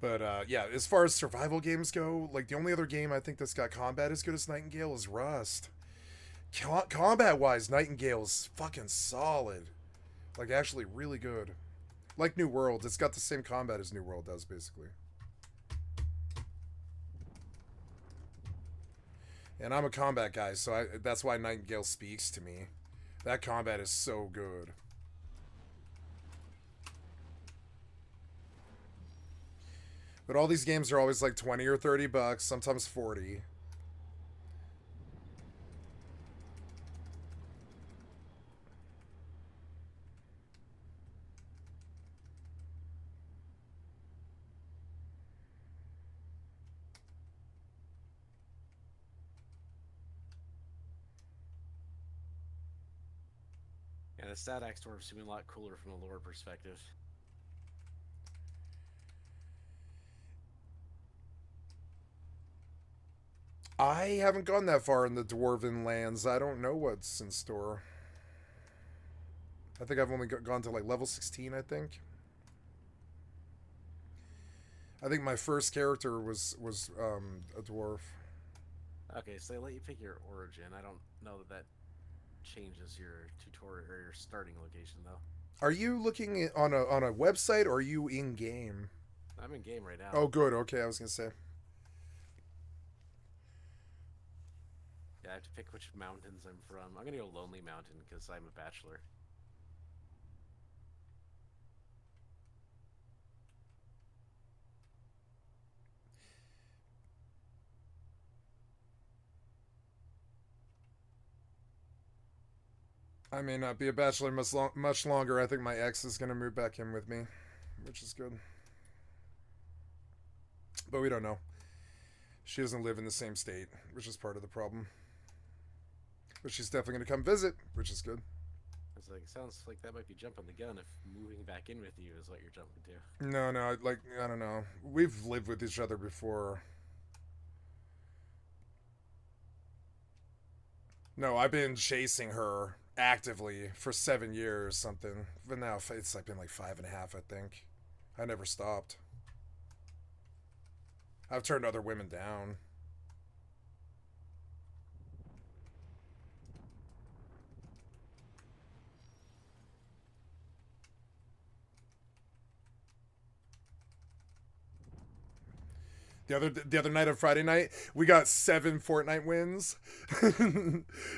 But yeah, as far as survival games go, like the only other game I think that's got combat as good as Nightingale is Rust. Combat wise, Nightingale is fucking solid. Like actually really good. Like New World, it's got the same combat as New World does basically. And I'm a combat guy, so that's why Nightingale speaks to me. That combat is so good. But all these games are always like 20 or 30 bucks, sometimes 40. Yeah, the stat axe dwarves seem a lot cooler from a lore perspective. I haven't gone that far in the Dwarven lands. I don't know what's in store. I think I've only gone to like level 16, I think. I think my first character was a dwarf. Okay, so they let you pick your origin. I don't know that that changes your tutorial or your starting location though. Are you looking on a website or are you in game? I'm in game right now. Oh, good. Okay, I was gonna say. Yeah, I have to pick which mountains I'm from. I'm gonna go Lonely Mountain because I'm a bachelor. I may not be a bachelor much longer. I think my ex is gonna move back in with me, which is good. But we don't know. She doesn't live in the same state, which is part of the problem. But she's definitely gonna come visit, which is good. It's like sounds like that might be jumping the gun if moving back in with you is what you're jumping to. No, no, like I don't know. We've lived with each other before. No, I've been chasing her actively for 7 years, something. But now it's like been like 5.5, I think. I never stopped. I've turned other women down. The other night on Friday night, we got 7 Fortnite wins.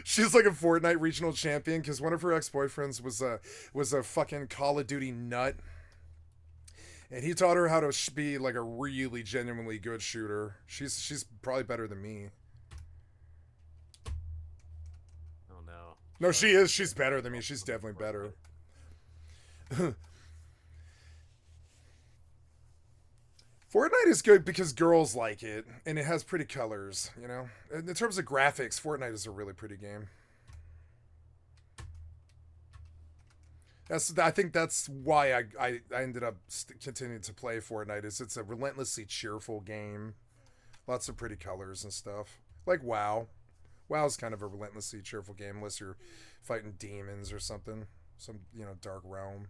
She's like a Fortnite regional champion because one of her ex boyfriends was a fucking Call of Duty nut, and he taught her how to be like a really genuinely good shooter. She's probably better than me. Oh no. No, So she is. She's getting better than me. involved She's with definitely Fortnite. better. Fortnite is good because girls like it, and it has pretty colors. You know, in terms of graphics, Fortnite is a really pretty game. I think that's why I ended up continuing to play Fortnite. Is it's a relentlessly cheerful game, lots of pretty colors and stuff. Like WoW. WoW's kind of a relentlessly cheerful game unless you're fighting demons or something, some dark realm.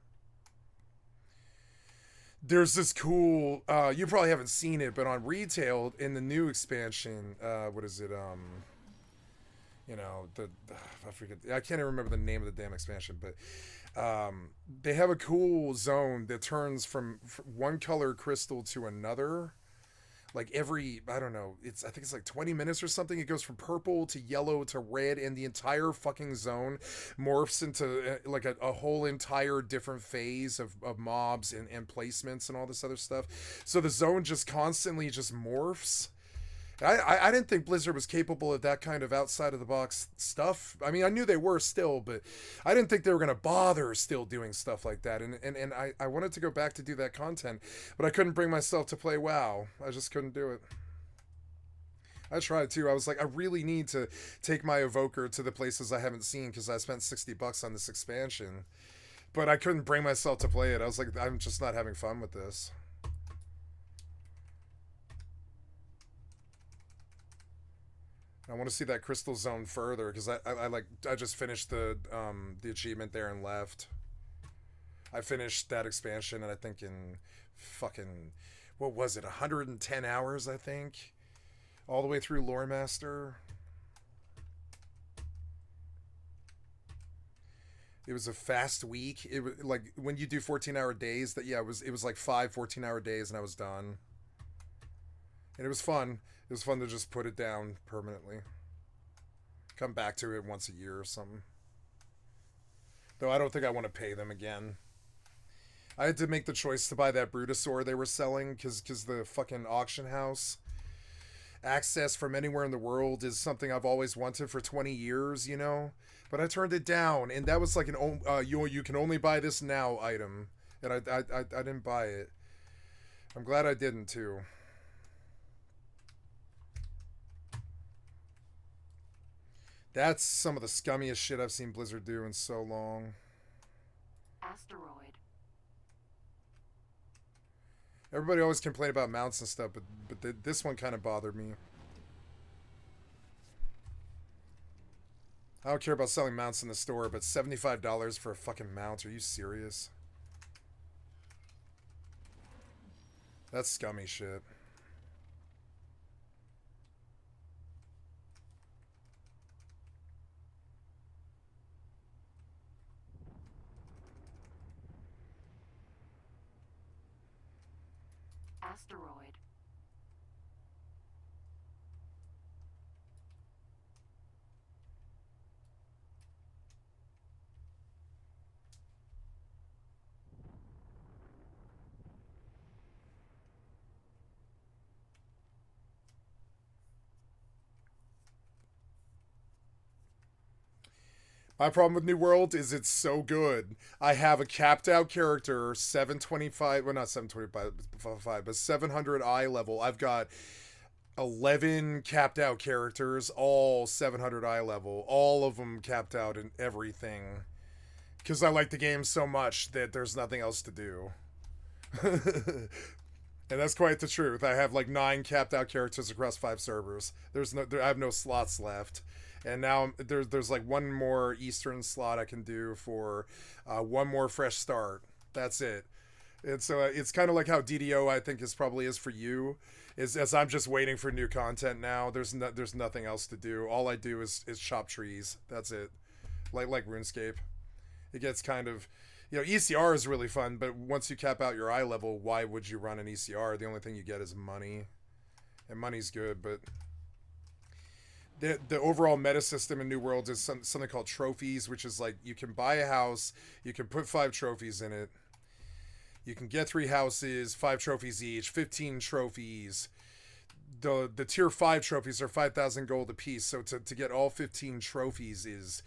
There's this cool. You probably haven't seen it, but on retail in the new expansion, what is it? The I forget. I can't even remember the name of the damn expansion, but they have a cool zone that turns from one color crystal to another. Like every, I don't know, I think it's like 20 minutes or something. It goes from purple to yellow to red, and the entire fucking zone morphs into like a whole entire different phase of mobs and placements and all this other stuff. So the zone just constantly just morphs. I didn't think Blizzard was capable of that kind of outside of the box stuff. I mean, I knew they were still, but I didn't think they were going to bother still doing stuff like that. And I wanted to go back to do that content, but I couldn't bring myself to play WoW. I just couldn't do it. I tried too. I was like, I really need to take my evoker to the places I haven't seen because I spent $60 on this expansion, but I couldn't bring myself to play it. I was like, I'm just not having fun with this. I want to see that crystal zone further because I just finished the achievement there and left. I finished that expansion and I think in fucking what was it, 110 hours, I think, all the way through Lore Master. It was a fast week. It was like when you do 14-hour days. That yeah, it was like 5 14-hour days, and I was done. And it was fun. It was fun to just put it down permanently. Come back to it once a year or something. Though I don't think I want to pay them again. I had to make the choice to buy that Brutosaur they were selling because the fucking auction house access from anywhere in the world is something I've always wanted for 20 years, you know? But I turned it down, and that was like an you can only buy this now item, and I didn't buy it. I'm glad I didn't too. That's some of the scummiest shit I've seen Blizzard do in so long. Asteroid. Everybody always complain about mounts and stuff, but this one kind of bothered me. I don't care about selling mounts in the store, but $75 for a fucking mount? Are you serious? That's scummy shit. Asteroid. My problem with New World is it's so good. I have a capped out character, 725, well, not 725, but 700 eye level. I've got 11 capped out characters, all 700 eye level, all of them capped out in everything. Because I like the game so much that there's nothing else to do. And that's quite the truth. I have like 9 capped out characters across 5 servers. I have no slots left. And now there's like one more Eastern slot I can do for one more fresh start. That's it. And so it's kind of like how DDO I think probably is for you. Is as I'm just waiting for new content now. There's nothing else to do. All I do is chop trees. That's it. Like RuneScape. It gets kind of, ECR is really fun, but once you cap out your eye level, why would you run an ECR? The only thing you get is money, and money's good, but the overall meta system in New World is something called trophies, which is like you can buy a house, you can put 5 trophies in it, you can get 3 houses, 5 trophies each, 15 trophies. The tier 5 trophies are 5,000 gold apiece, so to get all 15 trophies is,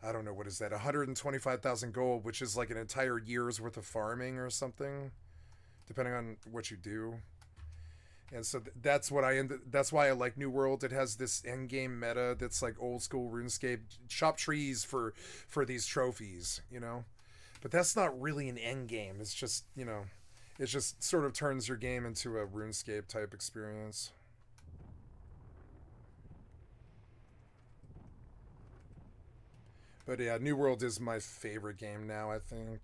I don't know, what is that, 125,000 gold, which is like an entire year's worth of farming or something, depending on what you do. And so that's why I like New World. It has this end game meta that's like old school RuneScape. Chop trees for these trophies, But that's not really an end game. It's just, it just sort of turns your game into a RuneScape type experience. But yeah, New World is my favorite game now, I think.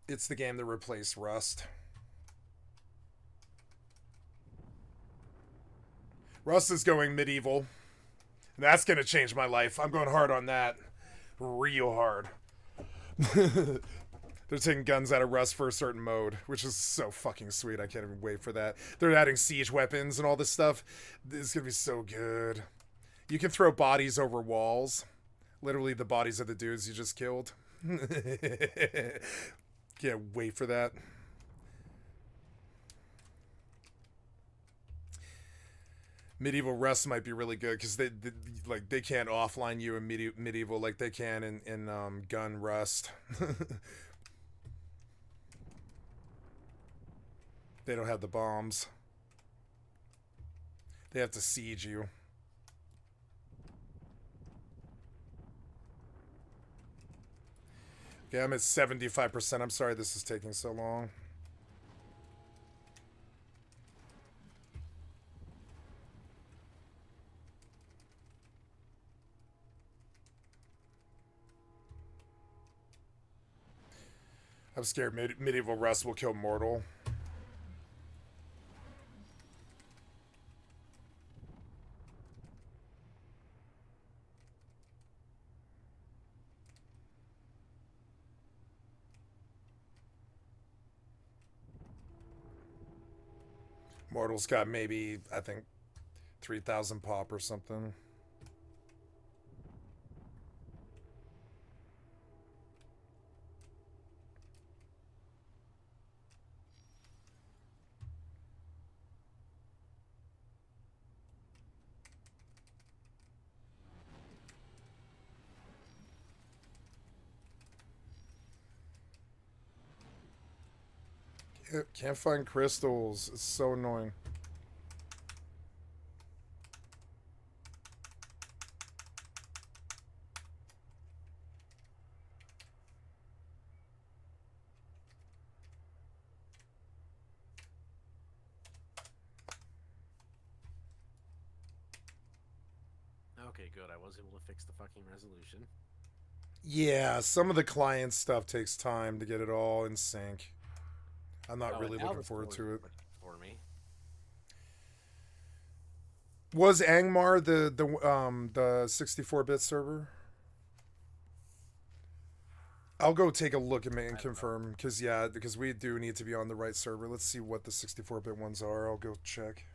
It's the game that replaced Rust. Rust is going medieval. That's going to change my life. I'm going hard on that. Real hard. They're taking guns out of Rust for a certain mode, which is so fucking sweet. I can't even wait for that. They're adding siege weapons and all this stuff. It's going to be so good. You can throw bodies over walls. Literally the bodies of the dudes you just killed. Can't wait for that. Medieval Rust might be really good because they can't offline you in medieval like they can in Gun Rust. They don't have the bombs. They have to siege you. Okay, I'm at 75%. I'm sorry this is taking so long. I'm scared medieval Rust will kill Mortal. Mortal's got maybe, I think, 3,000 pop or something. Can't find crystals. It's so annoying. Okay, good. I was able to fix the fucking resolution. Yeah, some of the client stuff takes time to get it all in sync. I'm not really looking forward to it. For me. Was Angmar the 64-bit server? I'll go take a look and confirm because we do need to be on the right server. Let's see what the 64-bit ones are. I'll go check.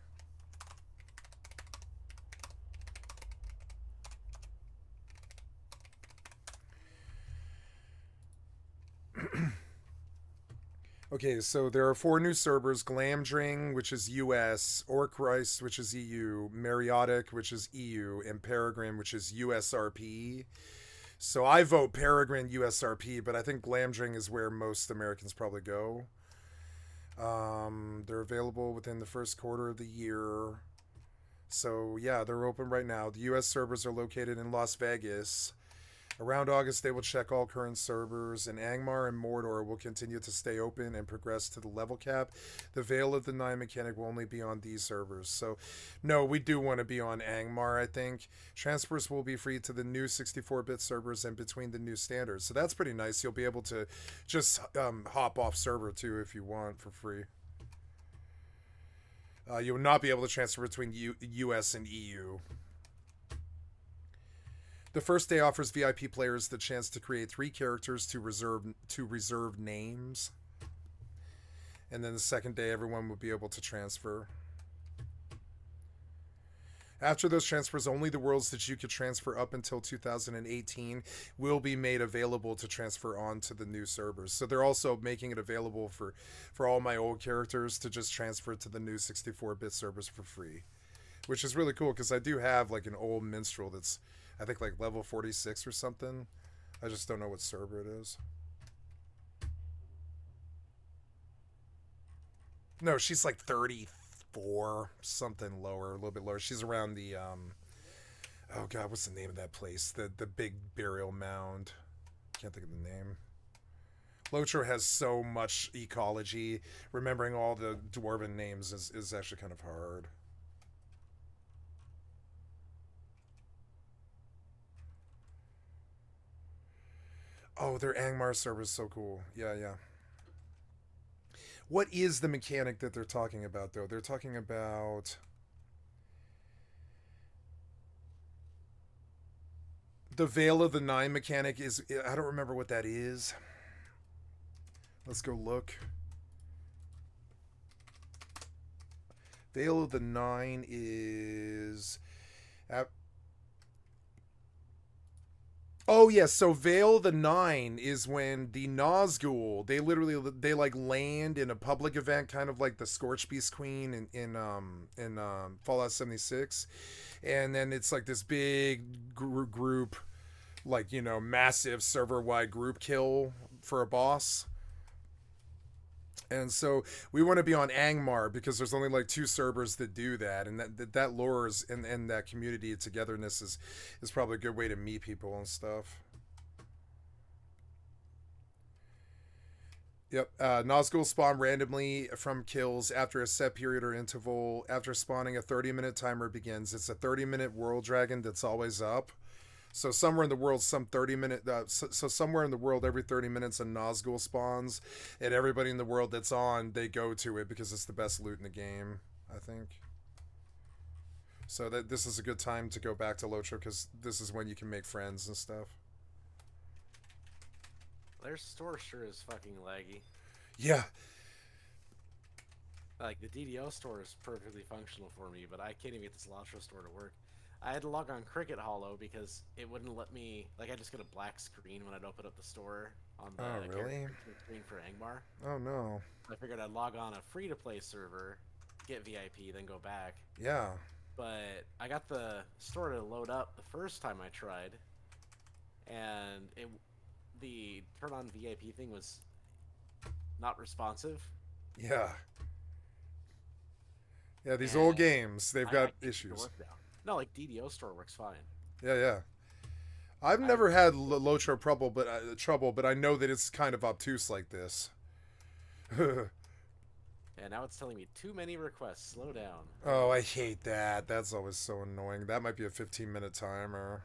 Okay, so there are 4 new servers: Glamdring, which is US, Orchrist, which is EU, Mariotic, which is EU, and Peregrine, which is USRP. So I vote Peregrine USRP, but I think Glamdring is where most Americans probably go. They're available within the first quarter of the year. So yeah, they're open right now. The US servers are located in Las Vegas. Around August, they will check all current servers, and Angmar and Mordor will continue to stay open and progress to the level cap. The Veil of the Nine mechanic will only be on these servers. So, no, we do want to be on Angmar, I think. Transfers will be free to the new 64-bit servers and between the new standards. So that's pretty nice. You'll be able to just hop off server, too, if you want, for free. You will not be able to transfer between US and EU. The first day offers VIP players the chance to create 3 characters to reserve names. And then the second day, everyone will be able to transfer. After those transfers, only the worlds that you could transfer up until 2018 will be made available to transfer on to the new servers. So they're also making it available for all my old characters to just transfer to the new 64-bit servers for free. Which is really cool, because I do have like an old minstrel that's, I think, like level 46 or something. I just don't know what server it is. No, she's like 34, something lower, a little bit lower. She's around the, oh god, what's the name of that place? The big burial mound. Can't think of the name. Lotro has so much ecology. Remembering all the dwarven names is actually kind of hard. Oh, their Angmar server is so cool. Yeah, yeah. What is the mechanic that they're talking about, though? They're talking about the Veil of the Nine mechanic. Is I don't remember what that is. Let's go look. Veil of the Nine is... Oh yes, so Veil the Nine is when the Nazgul they like land in a public event, kind of like the Scorch Beast Queen in Fallout 76, and then it's like this big group, like, you know, massive server wide group kill for a boss. And so we want to be on Angmar because there's only like 2 servers that do that, and that lore is, and that community togetherness is probably a good way to meet people and stuff. Yep, Nazgul spawn randomly from kills after a set period or interval. After spawning, a 30-minute timer begins. It's a 30-minute world dragon that's always up. So somewhere in the world, some 30-minute. So somewhere in the world, every 30 minutes, a Nazgul spawns, and everybody in the world that's on, they go to it because it's the best loot in the game, I think. So that this is a good time to go back to Locho because this is when you can make friends and stuff. Their store sure is fucking laggy. Yeah. Like, the DDO store is perfectly functional for me, but I can't even get this Lotro store to work. I had to log on Cricket Hollow because it wouldn't let me... Like, I just get a black screen when I'd open up the store on the really? screen for Angmar. Oh, no. I figured I'd log on a free-to-play server, get VIP, then go back. Yeah. But I got the store to load up the first time I tried, and the turn on VIP thing was not responsive. Yeah. Yeah, these old games, they've got I issues. No, like DDO store works fine. Yeah, yeah. I've never had Locho trouble, but I know that it's kind of obtuse like this. And now it's telling me too many requests. Slow down. Oh, I hate that. That's always so annoying. That might be a 15-minute timer.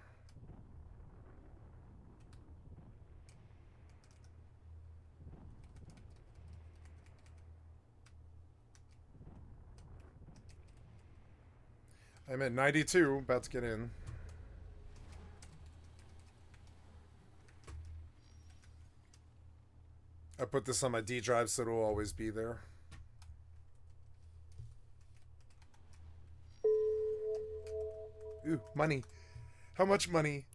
I'm at 92, about to get in. I put this on my D drive so it'll always be there. Ooh, money. How much money?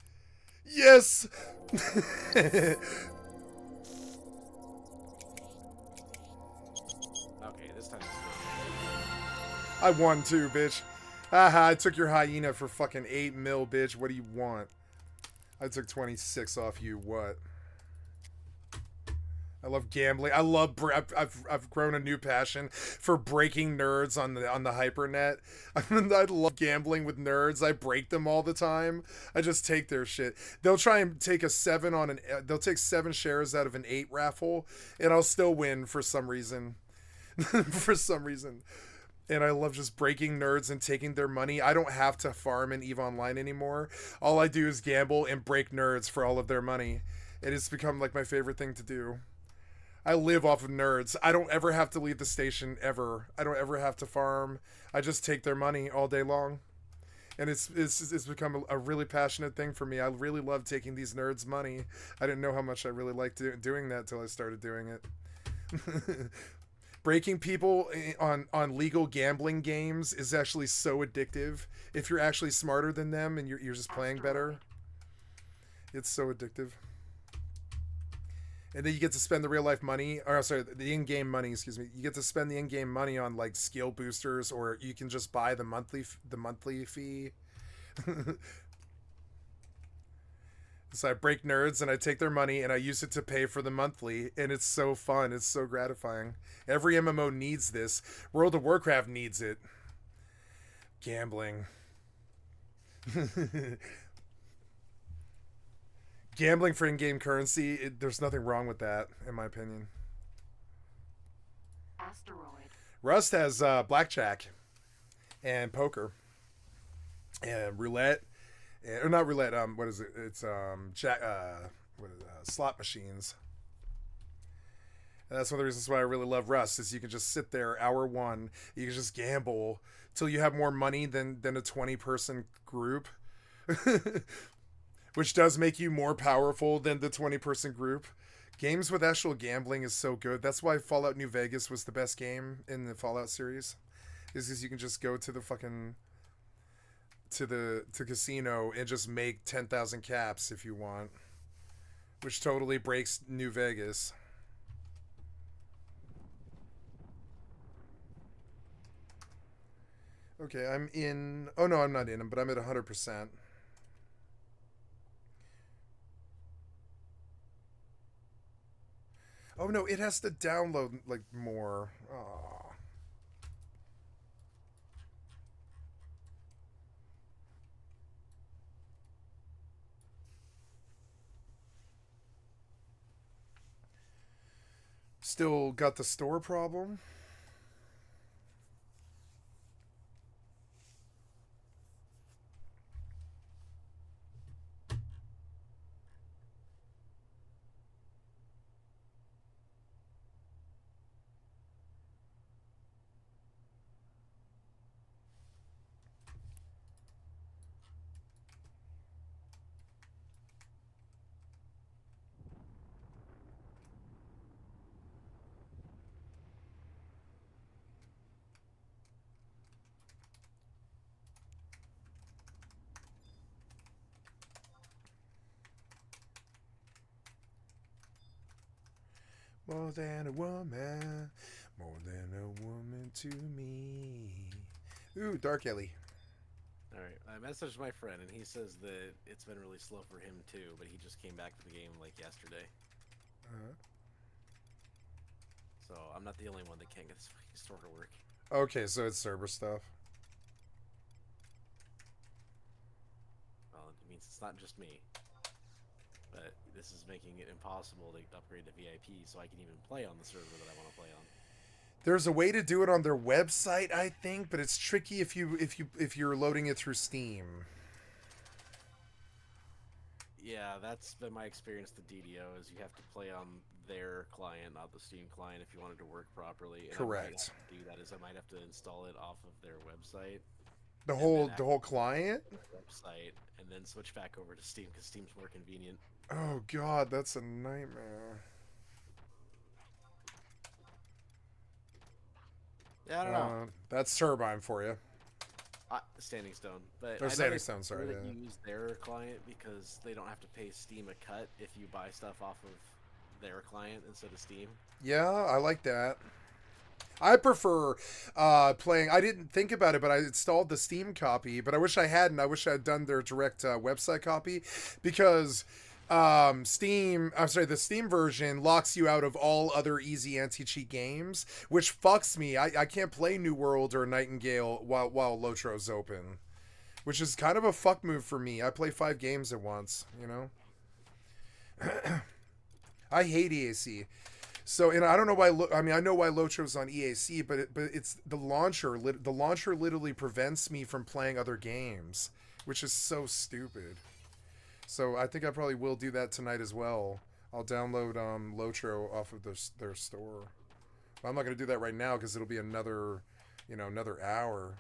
Yes! Okay, this time it's good. I won too, bitch. Haha, I took your hyena for fucking 8 mil, bitch. What do you want? I took 26 off you, what? I love gambling. I love. I've grown a new passion for breaking nerds on the hypernet. I love gambling with nerds. I break them all the time. I just take their shit. They'll try and take a 7 on an. They'll take 7 shares out of an 8 raffle, and I'll still win for some reason. For some reason. And I love just breaking nerds and taking their money. I don't have to farm in EVE Online anymore. All I do is gamble and break nerds for all of their money. It has become like my favorite thing to do. I live off of nerds. I don't ever have to leave the station, ever. I don't ever have to farm. I just take their money all day long. And it's become a really passionate thing for me. I really love taking these nerds' money. I didn't know how much I really liked doing that till I started doing it. Breaking people on legal gambling games is actually so addictive. If you're actually smarter than them and you're just playing better, it's so addictive. And then you get to spend the real life money, or sorry, the in-game money. Excuse me. You get to spend the in-game money on like skill boosters, or you can just buy the monthly fee. So I break nerds and I take their money and I use it to pay for the monthly, and it's so fun. It's so gratifying. Every MMO needs this. World of Warcraft needs it. Gambling. Gambling for in-game currency, there's nothing wrong with that, in my opinion. Asteroid. Rust has blackjack and poker and roulette. Or not roulette. What is it? It's slot machines. And that's one of the reasons why I really love Rust. Is you can just sit there hour one. You can just gamble till you have more money than a 20-person group, which does make you more powerful than the 20-person group. Games with actual gambling is so good. That's why Fallout New Vegas was the best game in the Fallout series. Is because you can just go to the fucking to casino and just make 10,000 caps if you want, which totally breaks New Vegas. Okay, I'm in. Oh no, I'm not in them, but I'm at 100%. Oh no, it has to download like more. Aww. Still got the store problem. More than a woman. More than a woman to me. Ooh, Dark Ellie. All right, I messaged my friend, and he says that it's been really slow for him too, but he just came back to the game like yesterday. So I'm not the only one that can't get this fucking store to work. Okay, so it's server stuff. Well, it means it's not just me. But this is making it impossible to upgrade to VIP so I can even play on the server that I want to play on. There's a way to do it on their website, I think, but it's tricky if you're loading it through Steam. Yeah, that's been my experience with DDO, is you have to play on their client, not the Steam client, if you want it to work properly. And Correct. I might have to do that is I might have to install it off of their website. The whole client? Website, and then switch back over to Steam, because Steam's more convenient. Oh god, that's a nightmare. Yeah, I don't know. That's Turbine for you. Standing Stone, but Or Standing Stone, sorry. That you use their client because they don't have to pay Steam a cut if you buy stuff off of their client instead of Steam. Yeah, I like that. I prefer playing. I didn't think about it, but I installed the Steam copy. But I wish I hadn't. I wish I had done their direct website copy, because the Steam version locks you out of all other easy anti-cheat games, which fucks me. I can't play New World or Nightingale while Lotro's open, which is kind of a fuck move for me. I play 5 games at once, you know. I hate EAC. So, and I don't know why. I know why Lotro's on EAC, but it's the launcher. The launcher literally prevents me from playing other games, which is so stupid. So I think I probably will do that tonight as well. I'll download Lotro off of their store. But I'm not going to do that right now because it'll be another hour.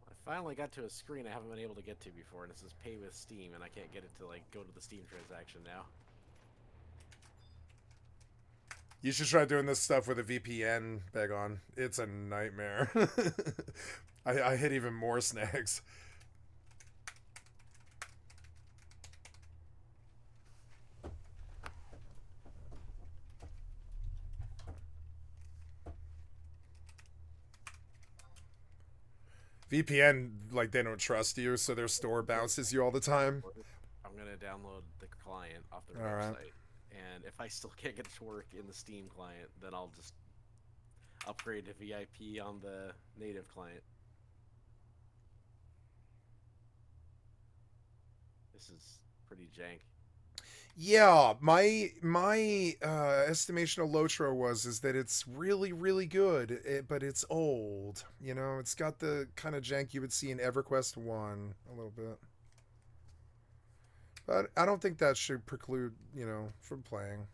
I finally got to a screen I haven't been able to get to before, and it says pay with Steam, and I can't get it to go to the Steam transaction now. You should try doing this stuff with a VPN, Begon. It's a nightmare. I hit even more snags. VPN, they don't trust you, so their store bounces you all the time. I'm going to download the client off their all website. Right. And if I still can't get it to work in the Steam client, then I'll just upgrade to VIP on the native client. This is pretty jank. Yeah, my estimation of Lotro is that it's really, really good, but it's old. You know, it's got the kind of jank you would see in EverQuest 1 a little bit. But I don't think that should preclude, from playing.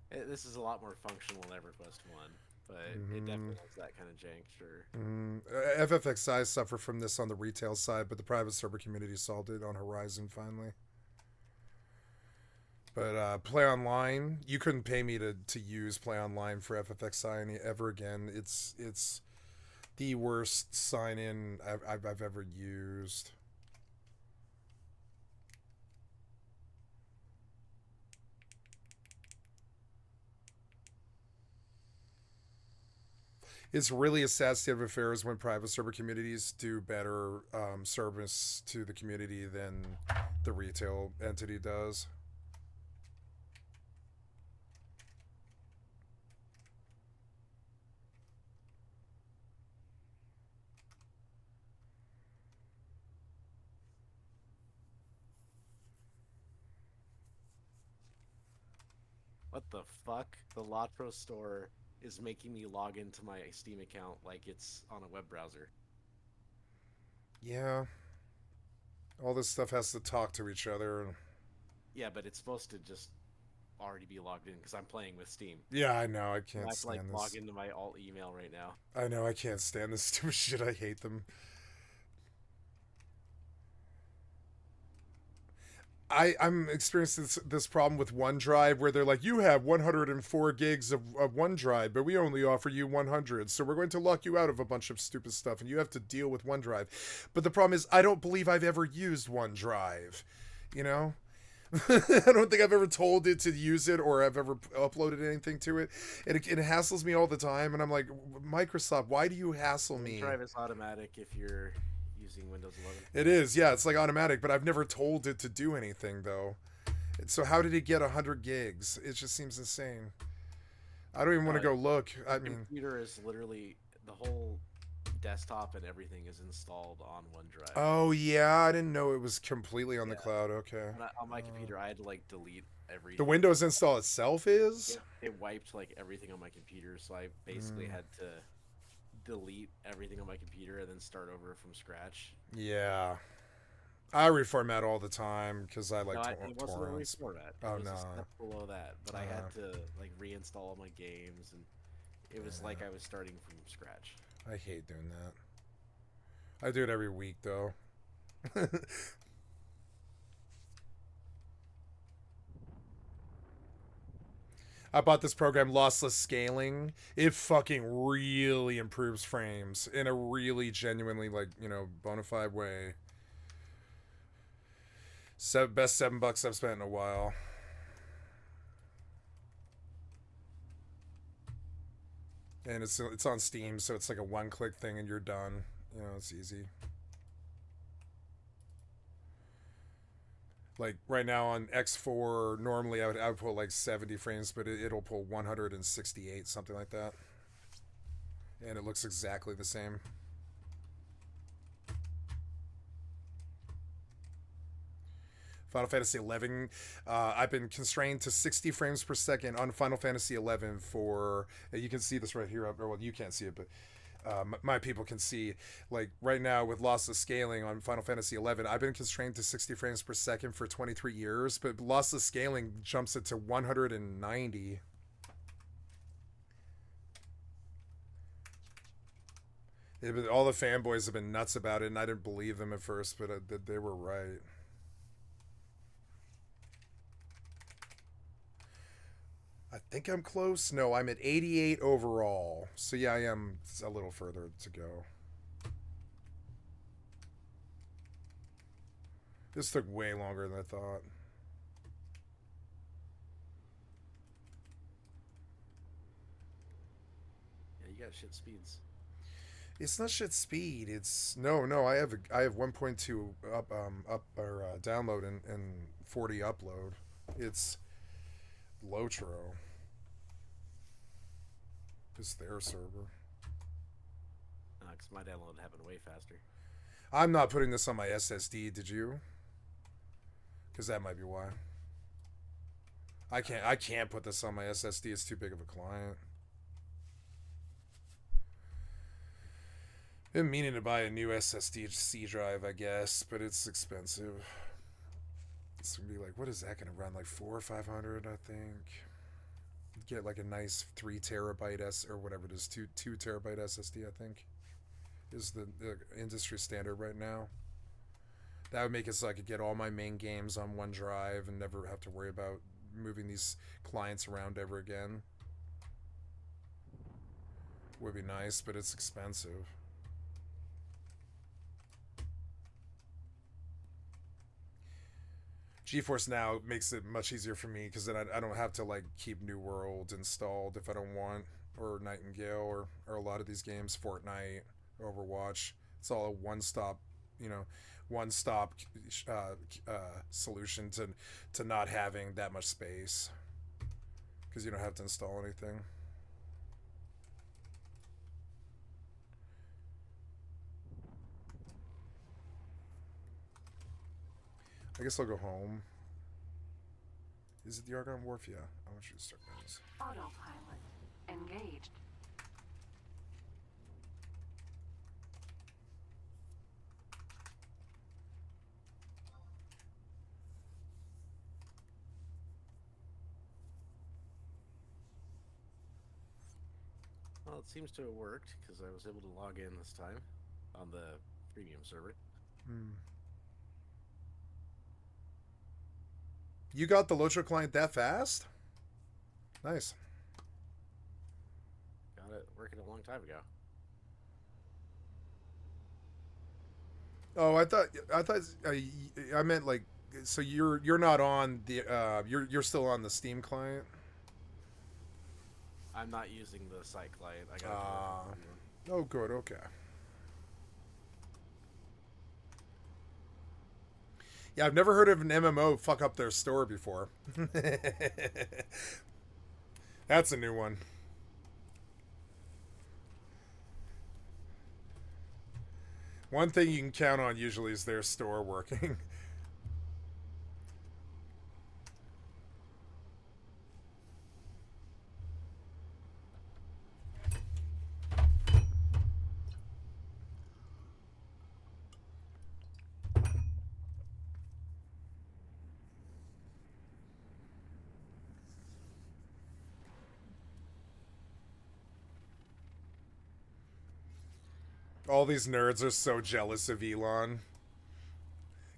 This is a lot more functional than EverQuest 1, but it definitely has that kind of jank, sure. FFXI suffer from this on the retail side, but the private server community solved it on Horizon finally. But Play Online, you couldn't pay me to use Play Online for FFXI ever again. It's the worst sign-in I've ever used. It's really a sad state of affairs when private server communities do better service to the community than the retail entity does. What the fuck? The Lotro store is making me log into my Steam account like it's on a web browser. Yeah. All this stuff has to talk to each other. Yeah, but it's supposed to just already be logged in because I'm playing with Steam. Yeah, I know. I can't I have to stand this. log into my alt email right now. I know. I can't stand this stupid shit. I hate them. I'm experiencing this problem with OneDrive where they're like, you have 104 gigs of OneDrive, but we only offer you 100, so we're going to lock you out of a bunch of stupid stuff, and you have to deal with OneDrive. But the problem is, I don't believe I've ever used OneDrive. You know, I don't think I've ever told it to use it or I've ever uploaded anything to it. It hassles me all the time, and I'm like, Microsoft, why do you hassle me? Drive is automatic if you're using Windows 11. It is, yeah, it's like automatic, but I've never told it to do anything though. So how did it get 100 gigs? It just seems insane. I don't even want to go look. I mean, computer is literally the whole desktop and everything is installed on OneDrive. oh yeah, I didn't know it was completely on the cloud. Okay. On my computer, I had to like delete everything. The Windows install itself is? It wiped like everything on my computer, so I basically had to delete everything on my computer and then start over from scratch. Yeah. I reformat all the time because I like it wasn't a torrents. reformat. It Oh was no. a step below that, but I had to like reinstall all my games, and it was like I was starting from scratch. I hate doing that. I do it every week though. I bought this program, Lossless Scaling. It fucking really improves frames in a really genuinely, like, you know, bona fide way. Best $7 I've spent in a while. And it's on Steam, so it's like a one-click thing and you're done. You know, it's easy. Like right now on X4, normally I would pull like 70 frames, but it'll pull 168, something like that. And it looks exactly the same. Final Fantasy 11, I've been constrained to 60 frames per second on Final Fantasy 11 for, you can see this right here, well, you can't see it, but my people can see, like right now with lossless scaling on Final Fantasy 11, I've been constrained to 60 frames per second for 23 years, but lossless scaling jumps it to 190. All the fanboys have been nuts about it, and I didn't believe them at first, but they were right. I think I'm close. No, I'm at 88 overall. So yeah, I am a little further to go. This took way longer than I thought. Yeah, you got shit speeds. It's not shit speed. It's no. I have 1.2 up download and 40 upload. It's Lotro. It's their server. Because my download happened way faster. I'm not putting this on my SSD. Did you? Because that might be why. I can't put this on my SSD. It's too big of a client. Been meaning to buy a new SSD C drive, I guess, but it's expensive. It's gonna be like, what is that gonna run? Like 400 or 500, I think. Get like a nice 3 terabyte or whatever it is, 2 terabyte SSD, I think, is the industry standard right now. That would make it so I could get all my main games on one drive and never have to worry about moving these clients around ever again. Would be nice, but it's expensive. GeForce Now makes it much easier for me because then I don't have to like keep New World installed if I don't want, or Nightingale, or a lot of these games, Fortnite, Overwatch. It's all a one-stop solution to not having that much space because you don't have to install anything. I guess I'll go home. Is it the Argonne Wharf? Yeah. I want you to start those. Autopilot engaged. Well, it seems to have worked because I was able to log in this time on the premium server. You got the Lotro client that fast? Nice. Got it working a long time ago. Oh, I meant like, so you're not on the you're still on the Steam client. I'm not using the site client. I got Oh, good. Okay. Yeah, I've never heard of an MMO fuck up their store before. That's a new one. One thing you can count on usually is their store working. All these nerds are so jealous of Elon.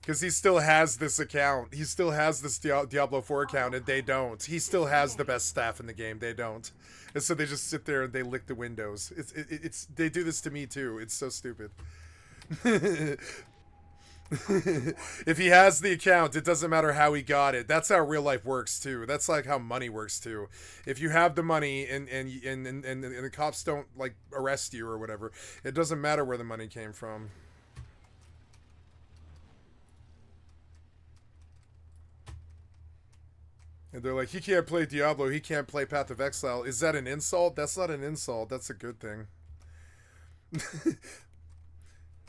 Because he still has this account. He still has this Diablo 4 account, and they don't. He still has the best staff in the game. They don't. And so they just sit there and they lick the windows. It's they do this to me too. It's so stupid. If he has the account, it doesn't matter how he got it. That's how real life works too. That's like how money works too. If you have the money and the cops don't like arrest you or whatever, it doesn't matter where the money came from. And they're like, he can't play Diablo, he can't play Path of Exile. Is that an insult? That's not an insult. That's a good thing.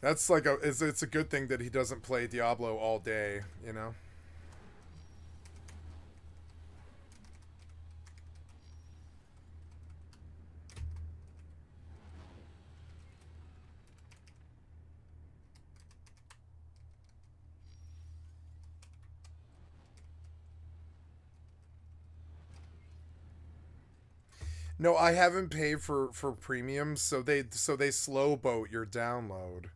That's like it's a good thing that he doesn't play Diablo all day, you know? No, I haven't paid for premium, so they slow boat your download.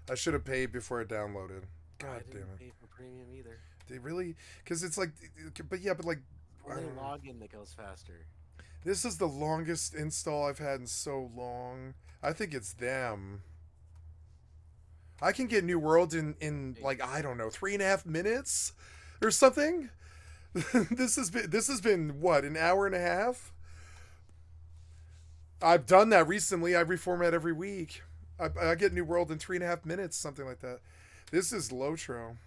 I should have paid before I downloaded. God I damn didn't it. pay for premium either. They really, because it's like, but yeah, but like, I Only don't know. login that goes faster. This is the longest install I've had in so long. I think it's them. I can get New World in like, I don't know, 3.5 minutes or something. This has been what, an hour and a half? I've done that recently. I reformat every week. I get New World in 3.5 minutes, something like that. This is Lotro.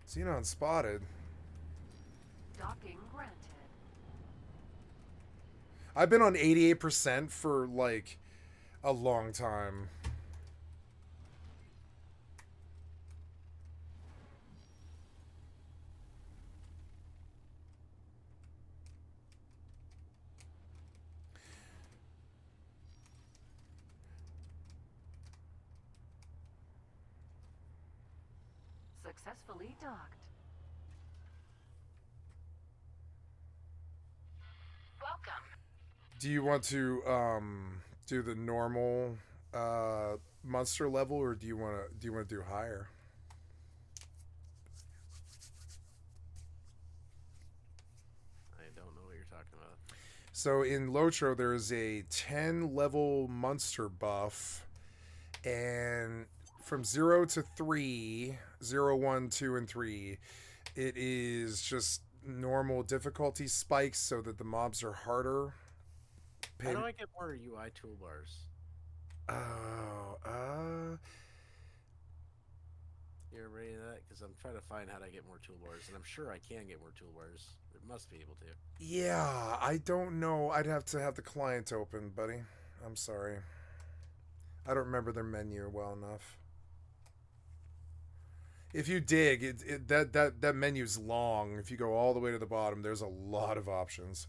Xenon spotted. Docking granted. I've been on 88% for like a long time. Successfully docked. Welcome. Do you want to do the normal monster level, or do you want to do higher? I don't know what you're talking about. So in Lotro, there is a 10 level monster buff, and from 0 to 3, 0, 1, 2, and 3, it is just normal difficulty spikes so that the mobs are harder. How do I get more UI toolbars? Oh, You ever ready to that? Because I'm trying to find how to get more toolbars, and I'm sure I can get more toolbars. It must be able to. yeah, I don't know. I'd have to have the client open, buddy. I'm sorry. I don't remember their menu well enough. If you dig, that menu's long. If you go all the way to the bottom, there's a lot of options.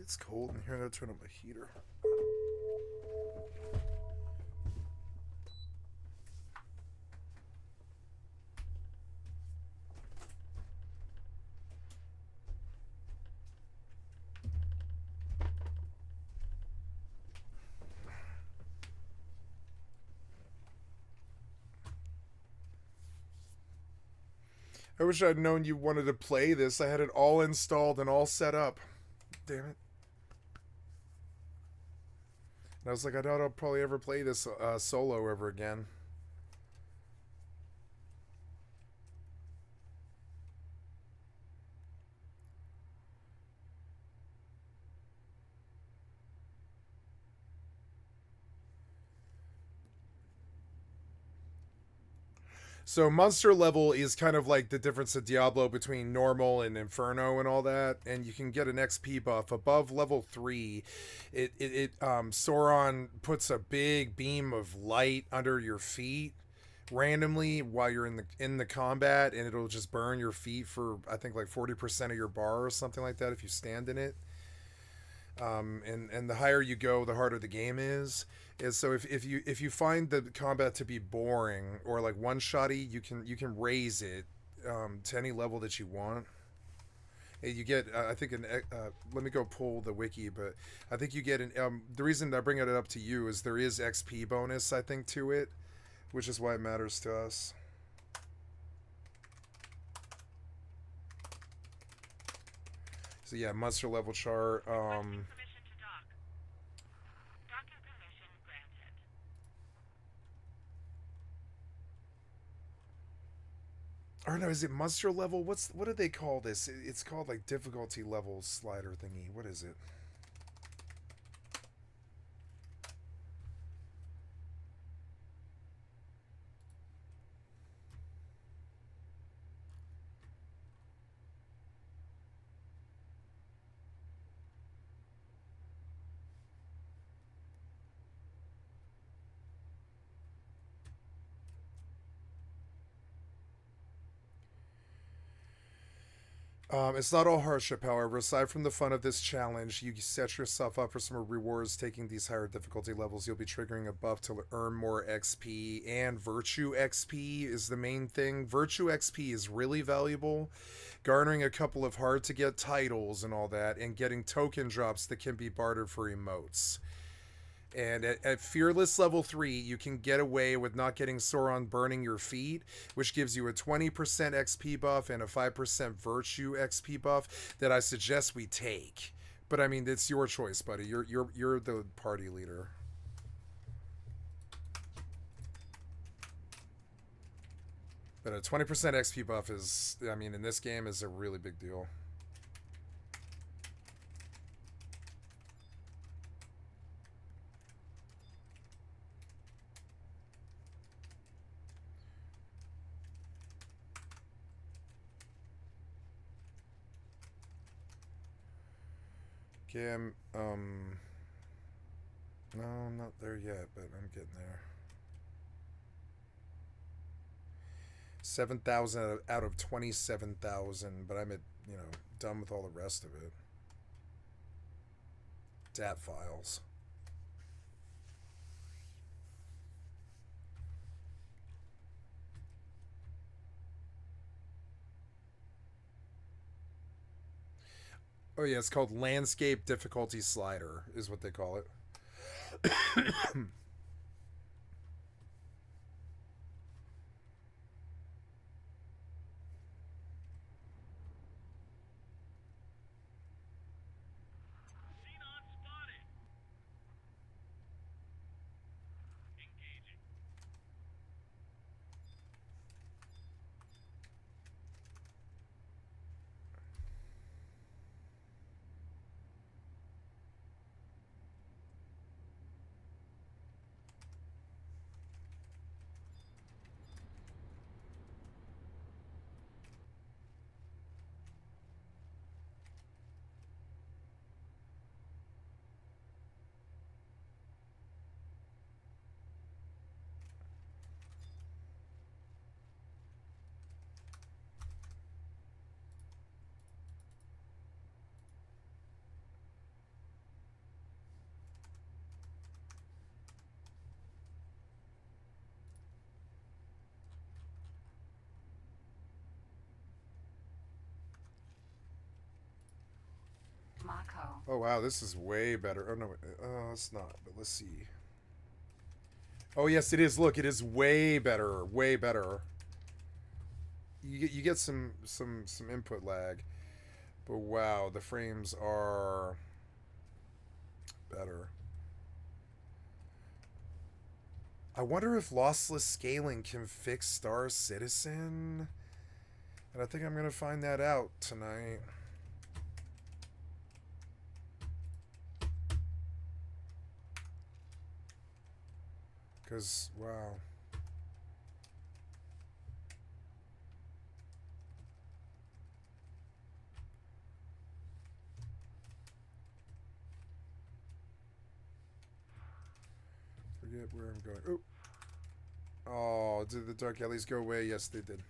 It's cold in here. I'm gonna turn up my heater. I wish I'd known you wanted to play this. I had it all installed and all set up. Damn it. And I was like, I doubt I'll probably ever play this solo ever again. So monster level is kind of like the difference of Diablo between normal and Inferno and all that, and you can get an XP buff above level 3. Sauron puts a big beam of light under your feet randomly while you're in the combat, and it'll just burn your feet for I think like 40% of your bar or something like that if you stand in it. And the higher you go, the harder the game is. And so if you find the combat to be boring or like one shotty, you can raise it to any level that you want. And you get I think let me go pull the wiki, but I think you get the reason I bring it up to you is there is XP bonus I think to it, which is why it matters to us. So yeah, monster level chart. Or no, is it monster level? What do they call this? It's called like difficulty level slider thingy. What is it? It's not all hardship, however. Aside from the fun of this challenge, you set yourself up for some rewards taking these higher difficulty levels. You'll be triggering a buff to earn more XP, and Virtue XP is the main thing. Virtue XP is really valuable, garnering a couple of hard-to-get titles and all that, and getting token drops that can be bartered for emotes. And at Fearless level 3, you can get away with not getting Sauron burning your feet, which gives you a 20% XP buff and a 5% Virtue XP buff that I suggest we take. But I mean, it's your choice, buddy. You're the party leader. But a 20% XP buff is, I mean, in this game is a really big deal. Okay, no, I'm not there yet, but I'm getting there. 7,000 out of 27,000, but I'm done with all the rest of it. DAT files. Oh yeah, it's called Landscape Difficulty Slider, is what they call it. Oh wow, this is way better. Oh no, it's not. But let's see. Oh yes, it is. Look, it is way better. Way better. You get some input lag, but wow, the frames are better. I wonder if lossless scaling can fix Star Citizen. And I think I'm gonna find that out tonight. Cause wow. Forget where I'm going. Oh. Oh, did the Dark Alleys go away? Yes, they did.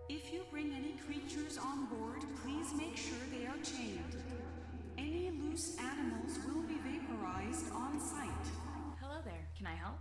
If you bring any creatures on board, please make sure they are chained. Any loose animals will be vaporized on sight. Hello there. Can I help?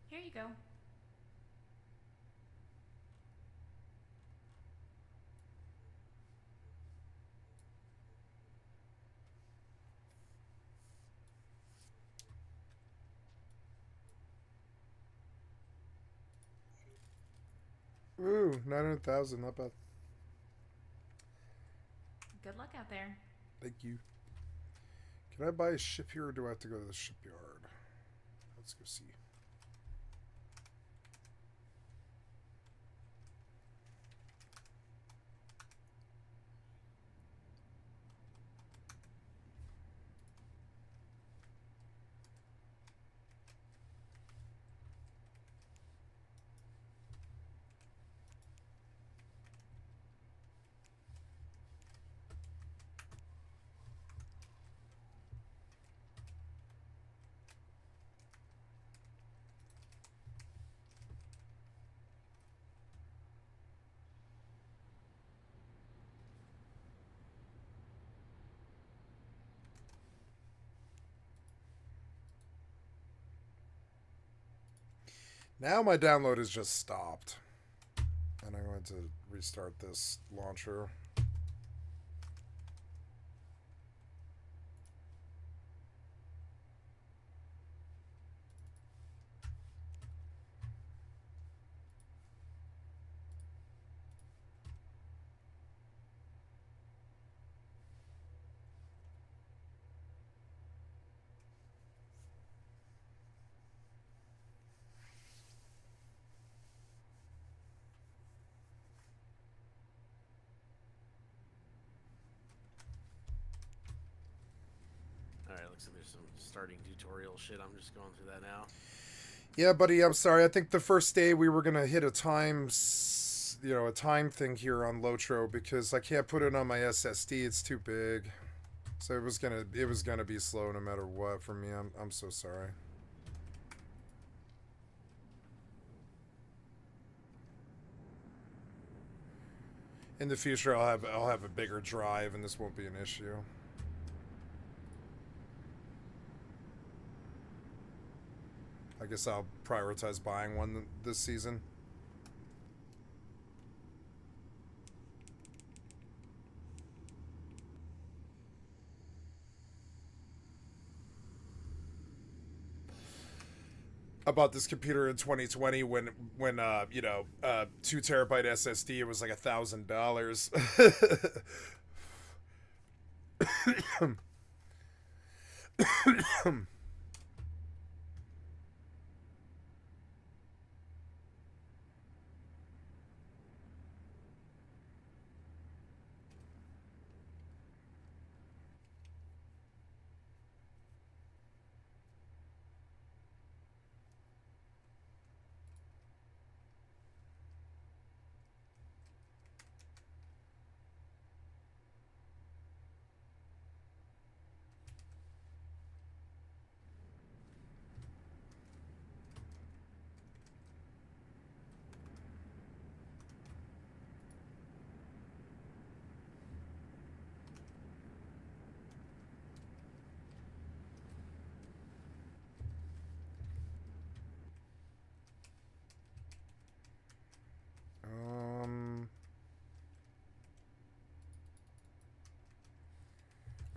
Here you go. Ooh, 900,000, not bad. Good luck out there. Thank you. Can I buy a ship here or do I have to go to the shipyard? Let's go see. Now my download has just stopped. And I'm going to restart this launcher. Alright, looks like there's some starting tutorial shit. I'm just going through that now. Yeah, buddy, I'm sorry. I think the first day we were going to hit a time, a time thing here on Lotro because I can't put it on my SSD. It's too big. So it was going to be slow no matter what for me. I'm so sorry. In the future, I'll have a bigger drive and this won't be an issue. I guess I'll prioritize buying one this season. I bought this computer in 2020 when 2 terabyte SSD it was like $1,000.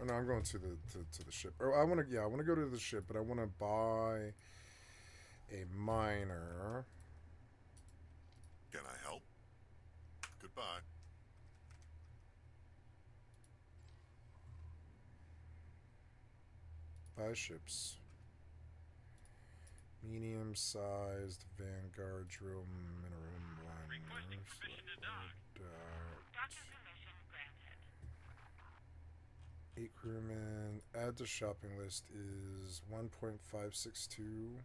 Oh, no, I'm going to the ship. Oh, I want to go to the ship, but I want to buy a miner. Can I help? Goodbye. Buy ships. Medium-sized Vanguard drill mineral miners. Requesting permission to dock. Docking permission granted. 8 crewmen. Add to shopping list is 1.562.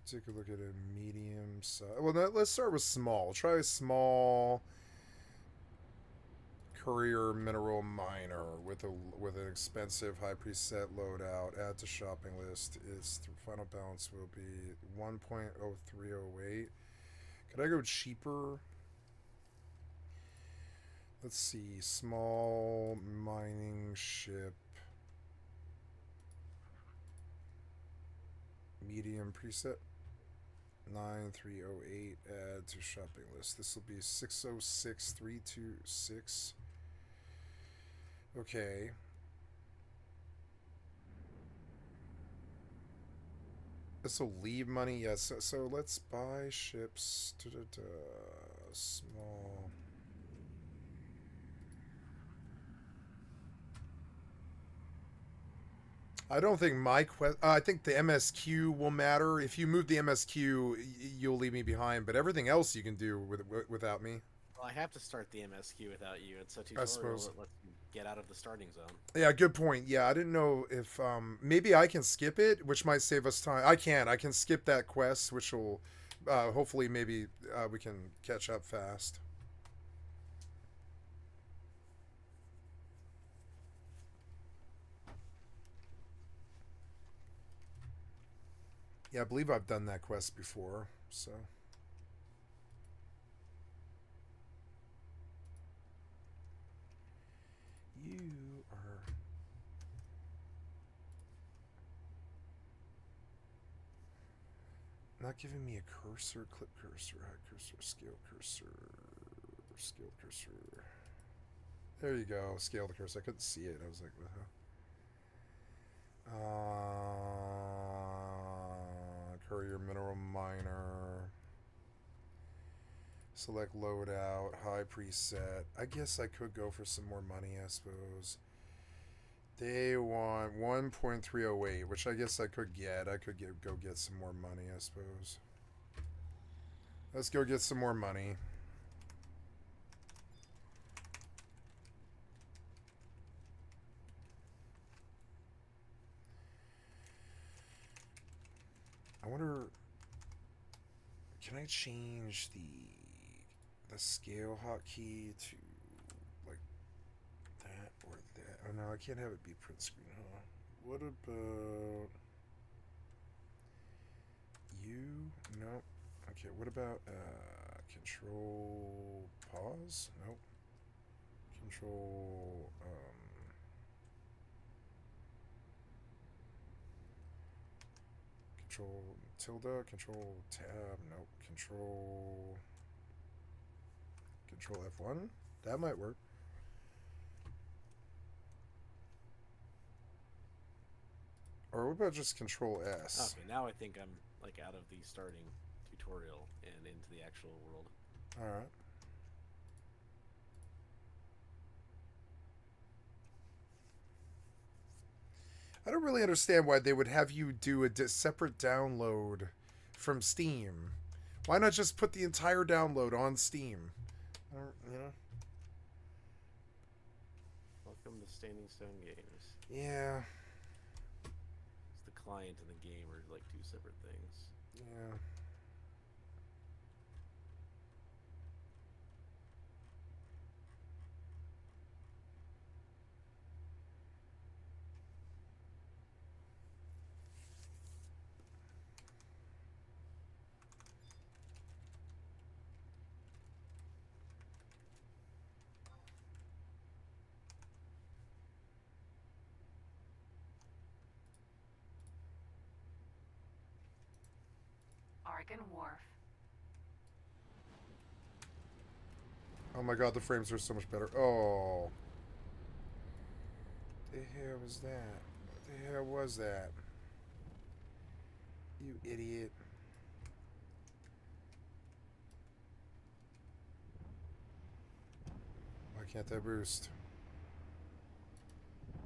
Take a look at a medium size. Well, let's start with small. Try a small career mineral miner with an expensive high preset loadout. Add to shopping list. Its final balance will be 1.0308. Could I go cheaper? Let's see. Small mining ship. Medium preset. 9308. Add to shopping list. This will be 606326. Okay. This will leave money. Yes. So let's buy ships. Small. I don't think my quest. I think the MSQ will matter. If you move the MSQ, you'll leave me behind. But everything else you can do without me. Well, I have to start the MSQ without you. It's a I tutorial suppose. that lets you get out of the starting zone. Yeah, good point. Yeah, I didn't know if maybe I can skip it, which might save us time. I can. I can skip that quest, which will hopefully maybe we can catch up fast. Yeah, I believe I've done that quest before, so. You are... Not giving me a cursor, clip cursor, high cursor, scale cursor, scale cursor. There you go, scale the cursor. I couldn't see it. I was like, what the hell? Courier mineral miner. Select loadout, high preset. I guess I could go for some more money, I suppose. They want 1.308, which I guess I could get. I could go get some more money, I suppose. Let's go get some more money. I wonder, can I change the scale hotkey to like that or that? Oh no, I can't have it be print screen, huh? What about you? No. Okay, what about control pause? Nope. Control control tilde, control tab, nope. Control F1? That might work. Or what about just control S? Okay, now I think I'm like out of the starting tutorial and into the actual world. Alright. I don't really understand why they would have you do a separate download from Steam. Why not just put the entire download on Steam? You know? Welcome to Standing Stone Games. Yeah. It's the client and the game are like two separate things. Yeah. Argon Wharf. Oh my god, the frames are so much better. Oh. What the hell was that? What the hell was that? You idiot. Why can't that boost?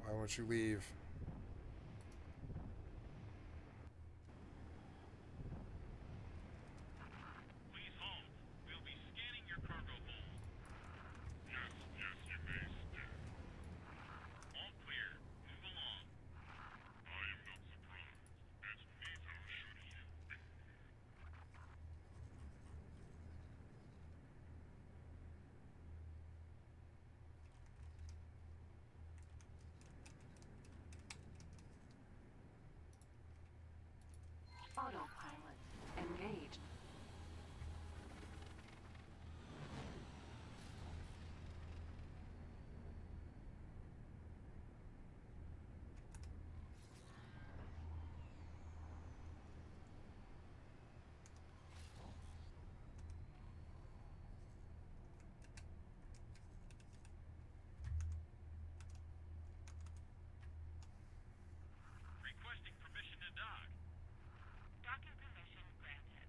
Why won't you leave? Please hold. We'll be scanning your cargo hold. Yes, you may stay. All clear. Move along. I am not surprised. And neither should you be. Autopilot. Engaged. Requesting permission to dock. Docking permission granted.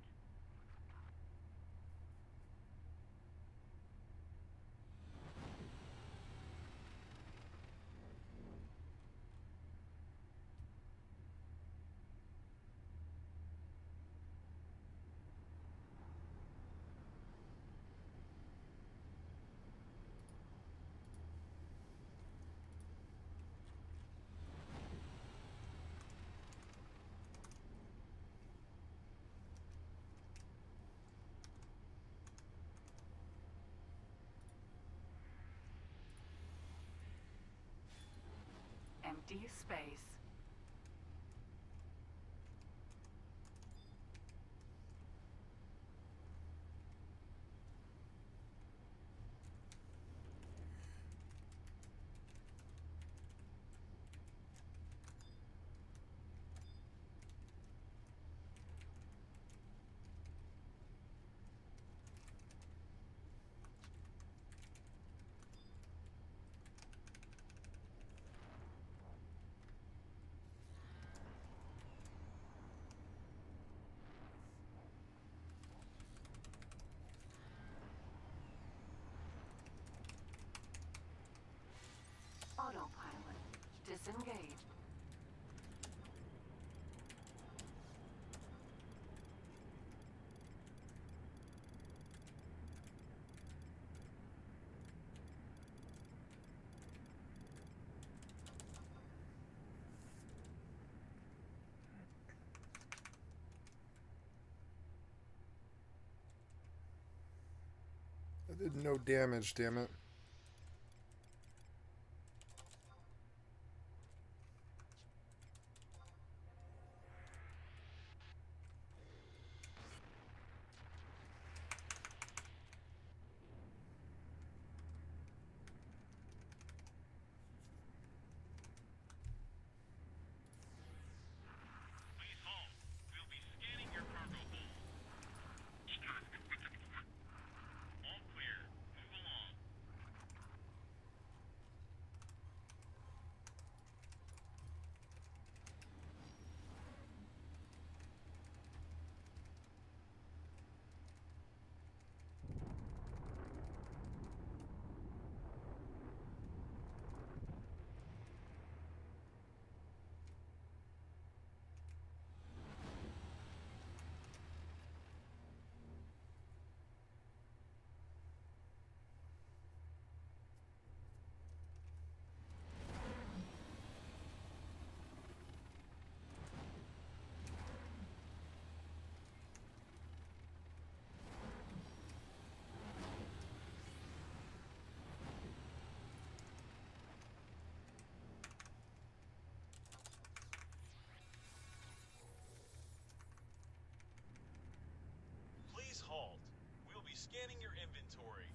Empty space. Disengage. I did no damage, damn it. Please halt. We'll be scanning your cargo hold. All clear. Move along. Please halt. We'll be scanning your inventory.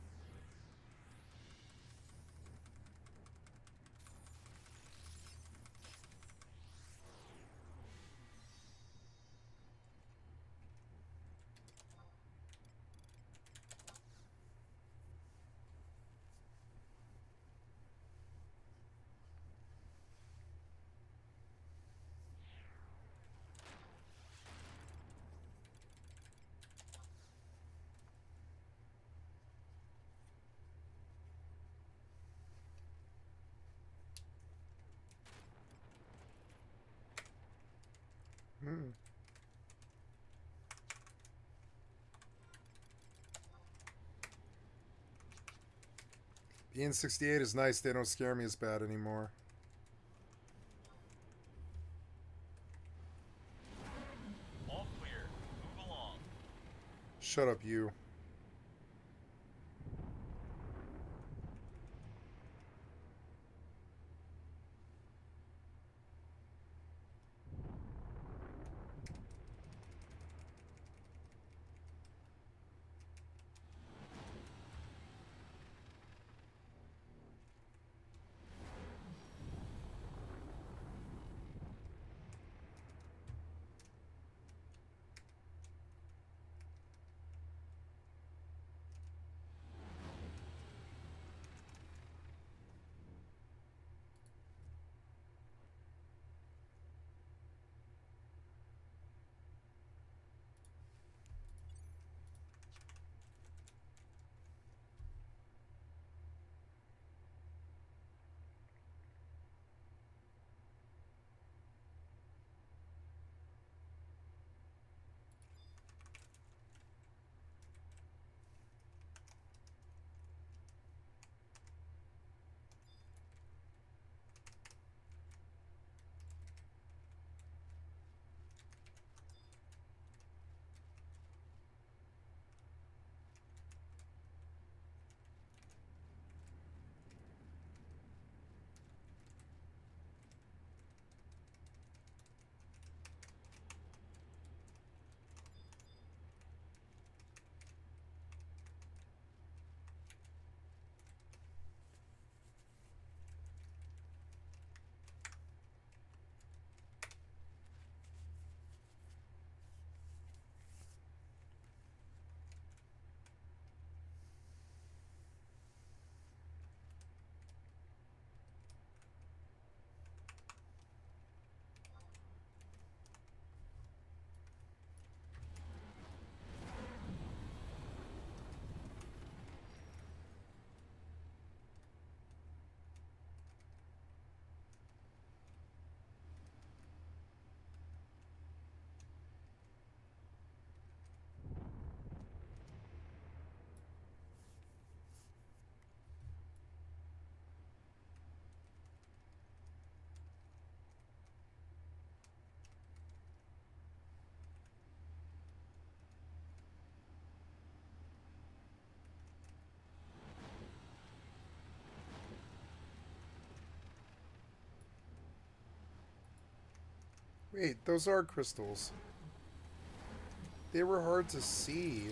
Being 68 is nice. They don't scare me as bad anymore. All clear. Move along. Shut up, you. Wait, those are crystals. They were hard to see.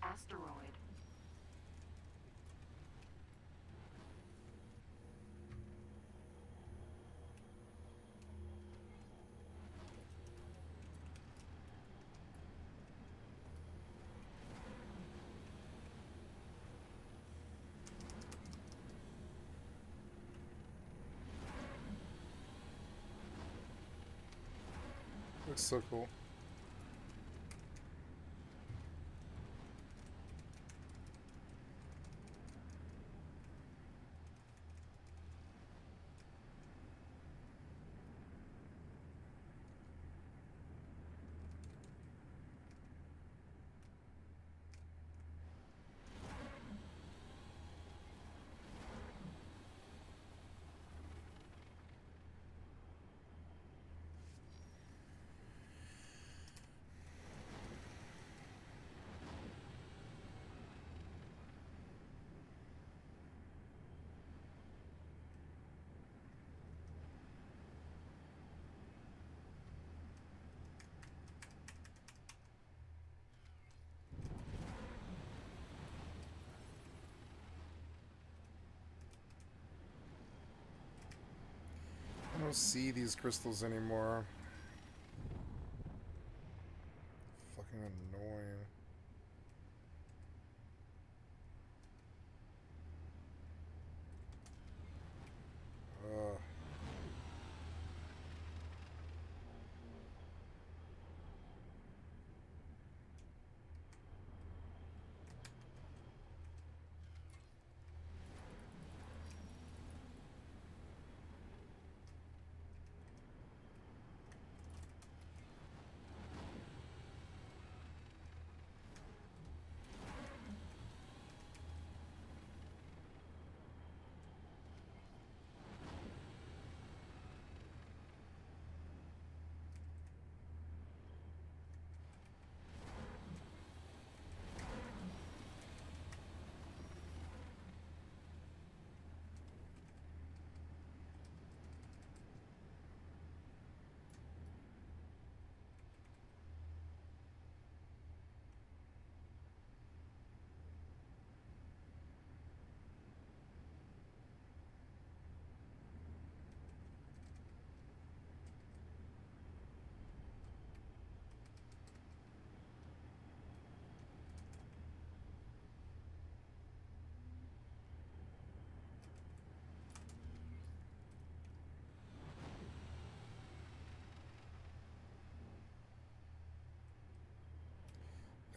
Asteroid. Looks so cool. I don't see these crystals anymore. Fucking annoying. Ugh.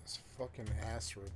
This fucking asteroid.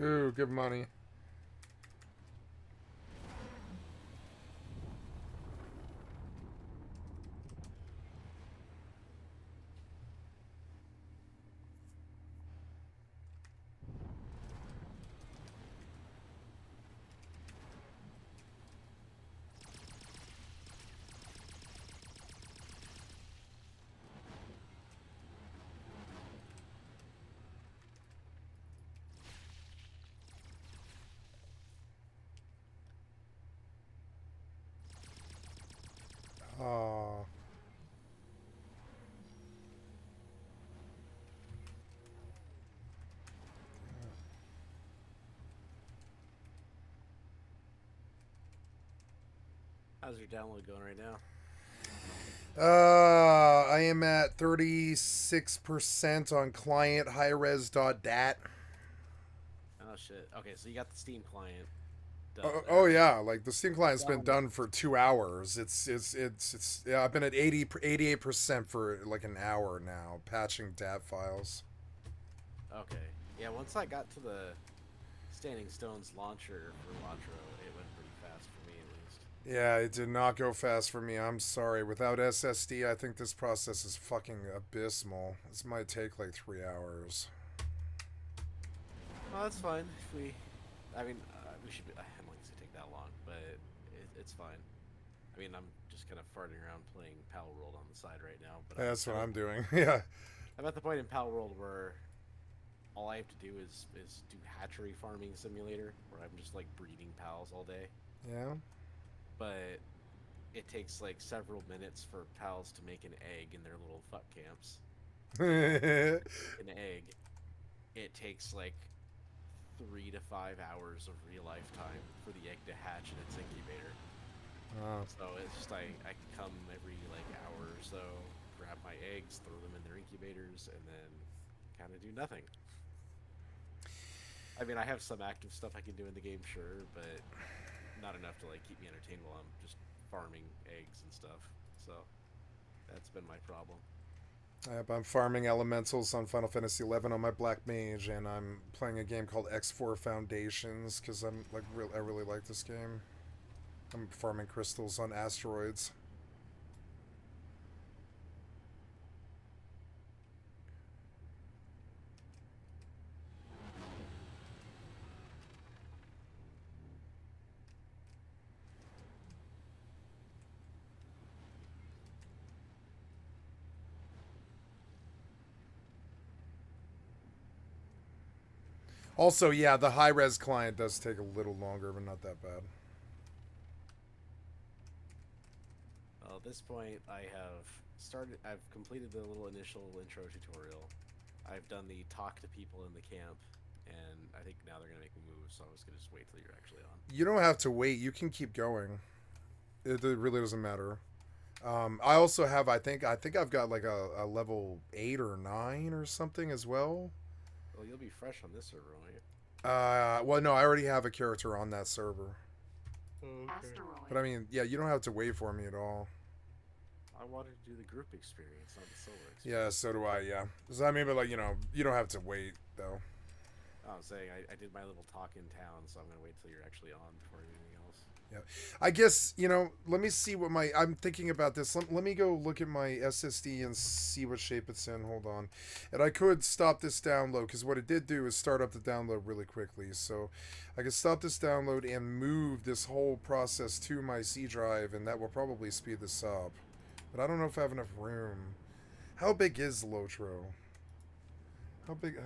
Ooh, good money. Oh. How's your download going right now? I am at 36% on client highres.dat. Oh shit. Okay, so you got the Steam client done. Oh yeah, like the Steam client's been done for 2 hours. It's yeah, I've been at 88% for like an hour now, patching DAT files. Okay. Yeah, once I got to the Standing Stones launcher for Latro, it went pretty fast for me at least. Yeah, it did not go fast for me. I'm sorry. Without SSD, I think this process is fucking abysmal. This might take like 3 hours. Well, that's fine. If we, I mean, we should. I don't think it's gonna take that long, but it's fine. I mean, I'm just kind of farting around playing Pal World on the side right now. But That's what I'm doing. Yeah. I'm at the point in Pal World where all I have to do is do hatchery farming simulator, where I'm just like breeding pals all day. Yeah. But it takes like several minutes for pals to make an egg in their little fuck camps. An egg. It takes like 3 to 5 hours of real life time for the egg to hatch in its incubator. Oh. So it's just I come every like hour or so, grab my eggs, throw them in their incubators, and then kind of do nothing. I mean, I have some active stuff I can do in the game, sure, but not enough to like keep me entertained while I'm just farming eggs and stuff. So that's been my problem. Yep, I'm farming elementals on Final Fantasy XI on my Black Mage, and I'm playing a game called X4 Foundations because I'm like I really like this game. I'm farming crystals on asteroids. Also, yeah, the high-res client does take a little longer, but not that bad. Well, at this point, I've completed the little initial intro tutorial. I've done the talk to people in the camp, and I think now they're gonna make me move, so I was gonna just wait till you're actually on. You don't have to wait. You can keep going. It really doesn't matter. I also have, I think I've got like a level 8 or 9 or something as well. Well, you'll be fresh on this server, won't you? Well, no, I already have a character on that server. Asteroid. But I mean, yeah, you don't have to wait for me at all. I wanted to do the group experience, not the solo experience. Yeah, so do I, yeah. So, I mean, but like, you know, you don't have to wait, though. I was saying, I did my little talk in town, so I'm gonna wait till you're actually on before I do anything else. Yeah. I guess, you know, let me see what I'm thinking about this. Let me go look at my SSD and see what shape it's in. Hold on. And I could stop this download, because what it did do is start up the download really quickly. So I could stop this download and move this whole process to my C drive, and that will probably speed this up. But I don't know if I have enough room. How big is Lotro? How big...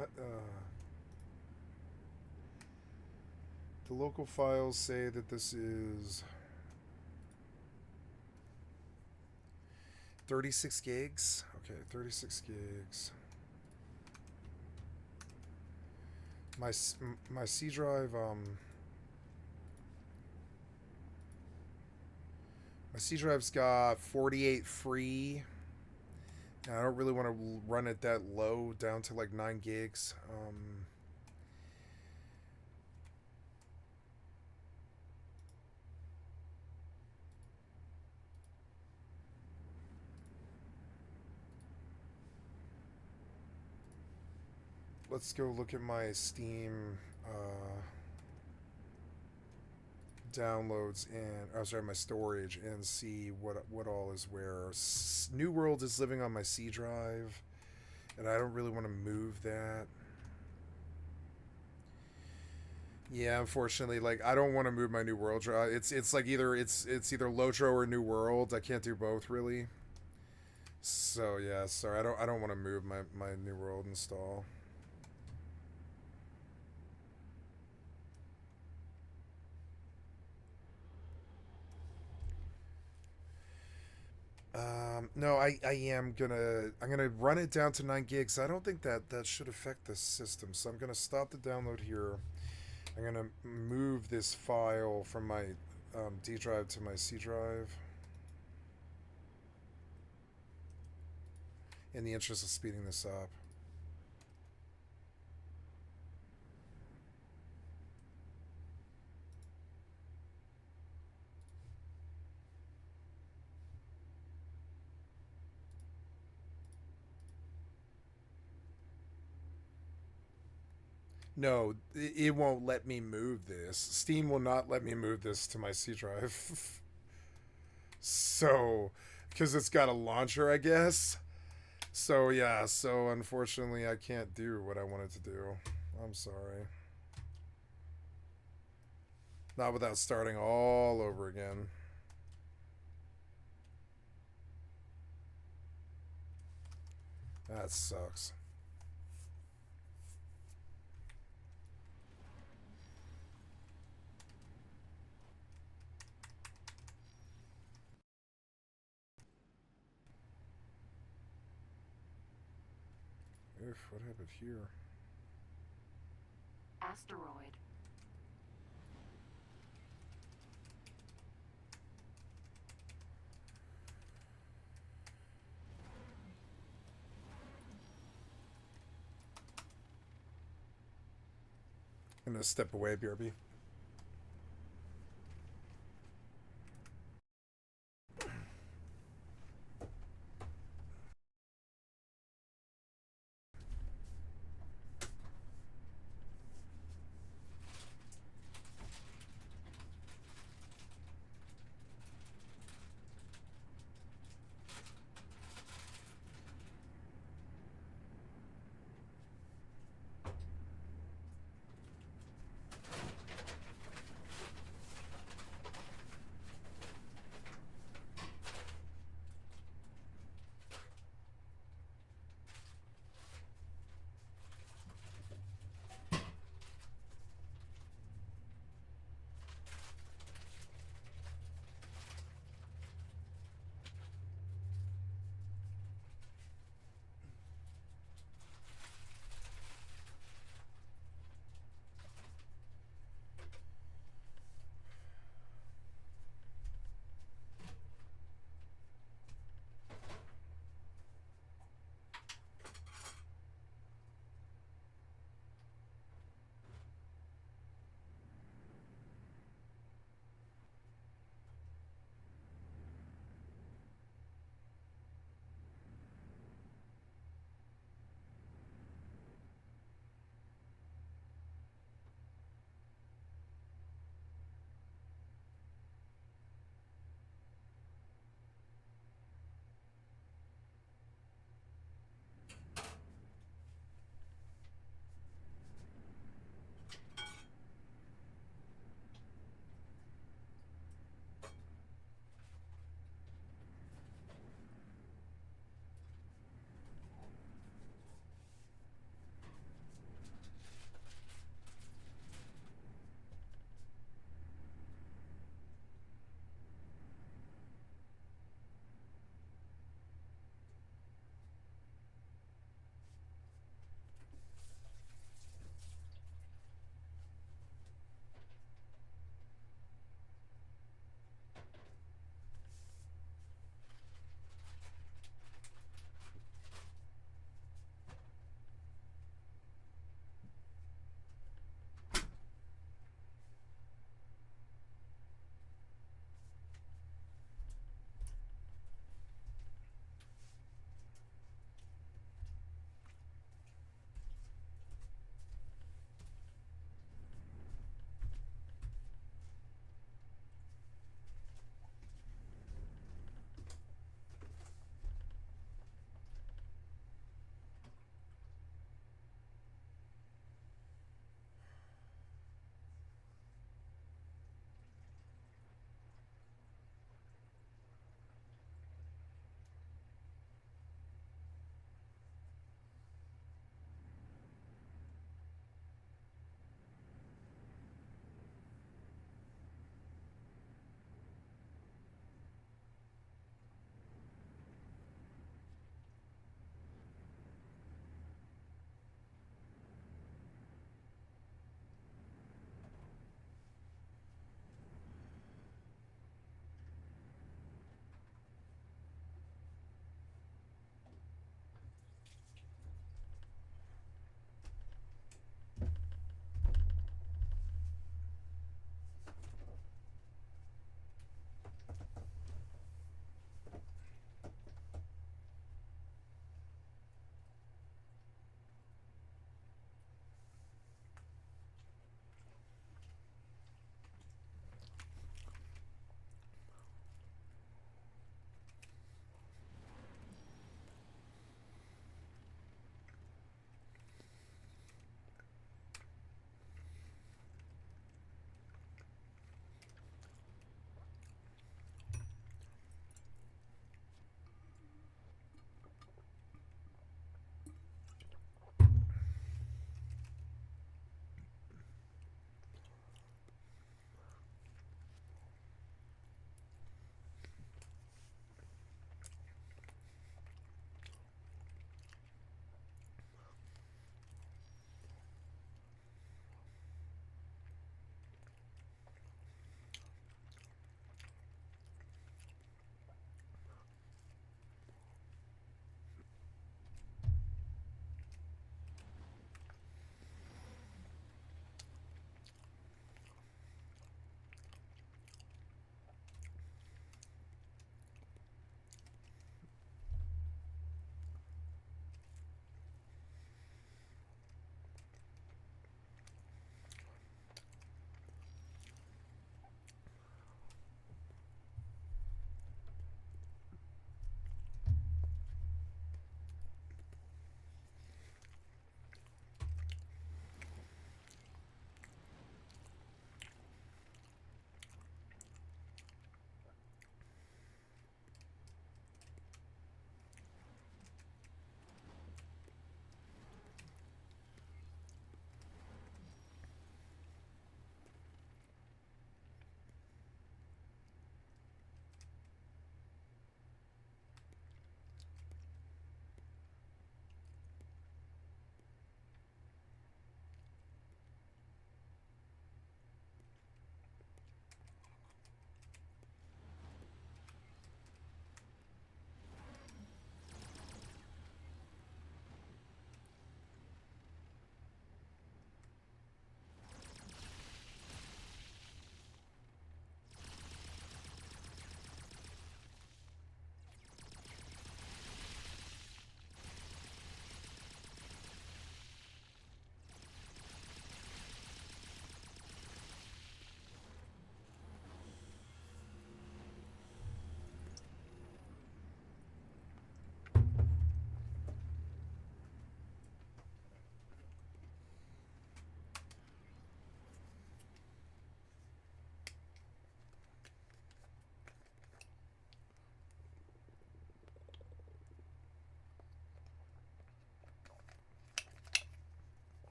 the local files say that this is 36 gigs. Okay, 36 gigs. My C drive, my C drive's got 48 free. And I don't really want to run it that low, down to like 9 gigs. Let's go look at my Steam downloads and my storage and see what all is where. New World is living on my C drive, and I don't really want to move that. Yeah, unfortunately, like I don't want to move my New World drive. It's like either it's either Lotro or New World. I can't do both really. So yeah, sorry, I don't want to move my New World install. No, I'm gonna run it down to 9 gigs. I don't think that should affect the system, so I'm gonna stop the download here. I'm gonna move this file from my D drive to my C drive in the interest of speeding this up. No, it won't let me move this. Steam will not let me move this to my C drive. So, because it's got a launcher, I guess. So, yeah, so unfortunately, I can't do what I wanted to do. I'm sorry. Not without starting all over again. That sucks. Oof, what happened here? Asteroid. I'm gonna step away, BRB.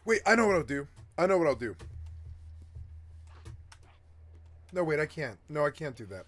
Wait, I know what I'll do. I know what I'll do. No, wait, I can't. No, I can't do that.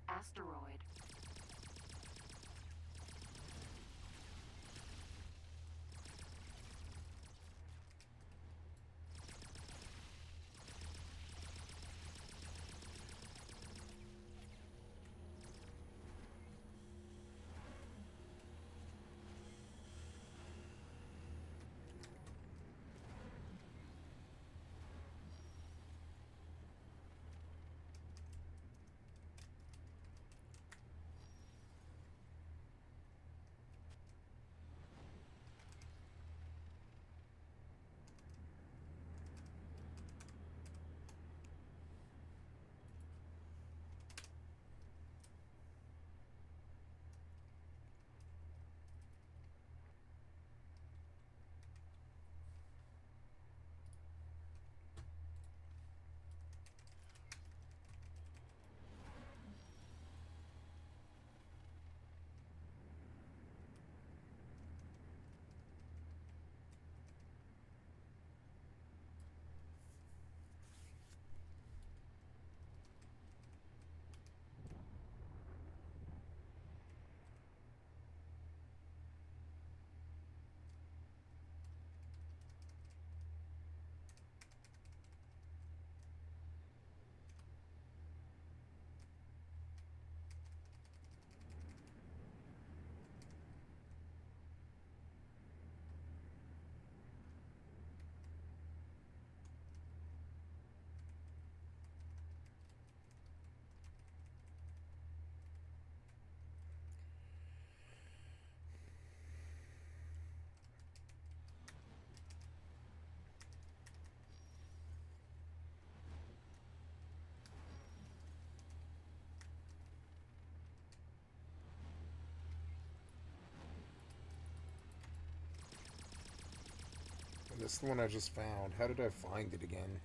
Asteroid. And this is the one I just found. How did I find it again?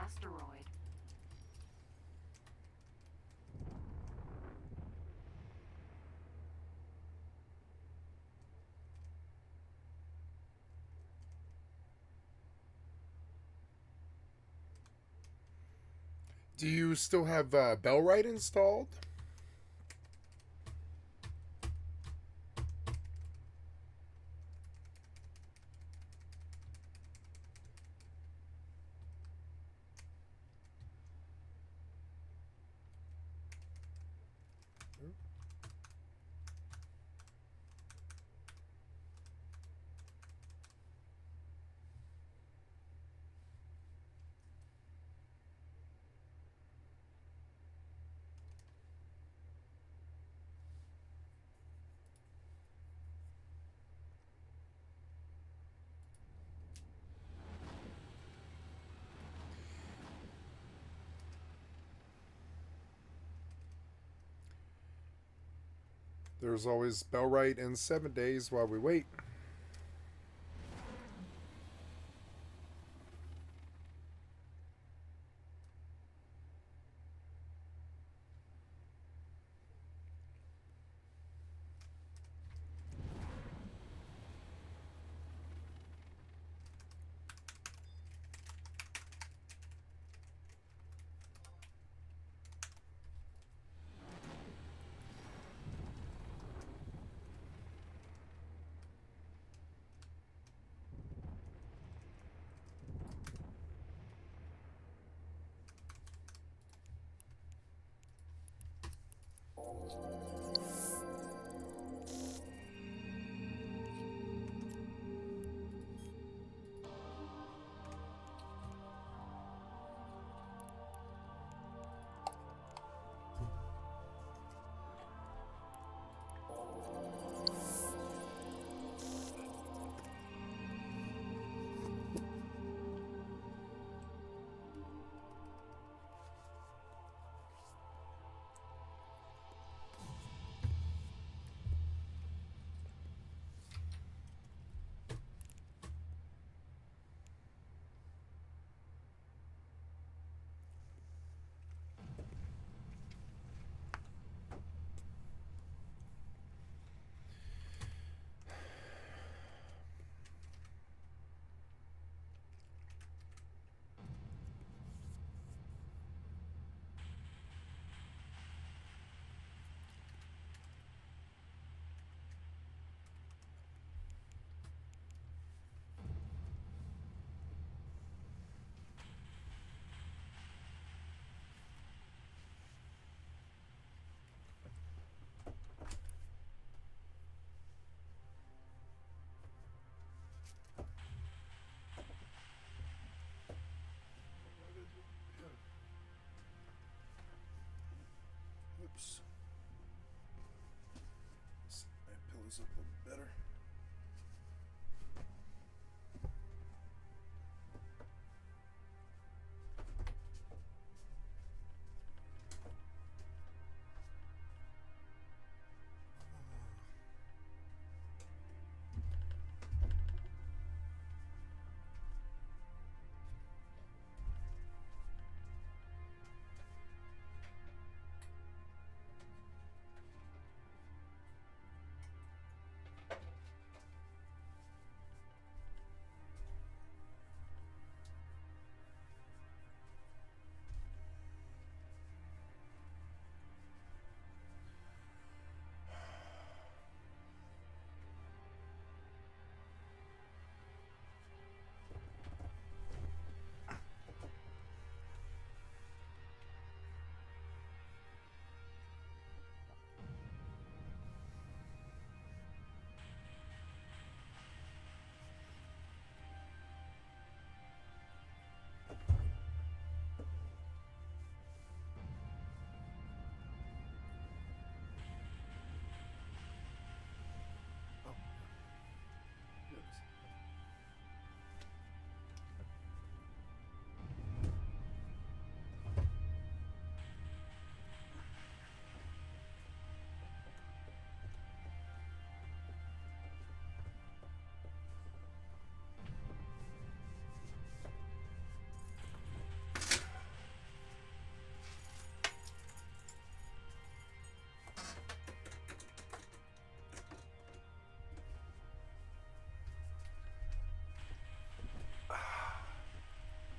asteroid. Do you still have Bellrite installed? There's always Bellrite in 7 days while we wait.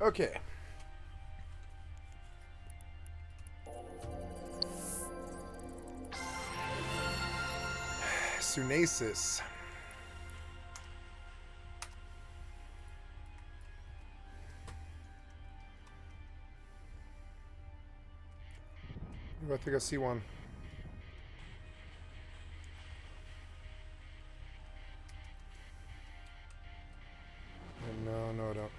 Okay. Sunasis. Ooh, I think I see one. No, no, I don't.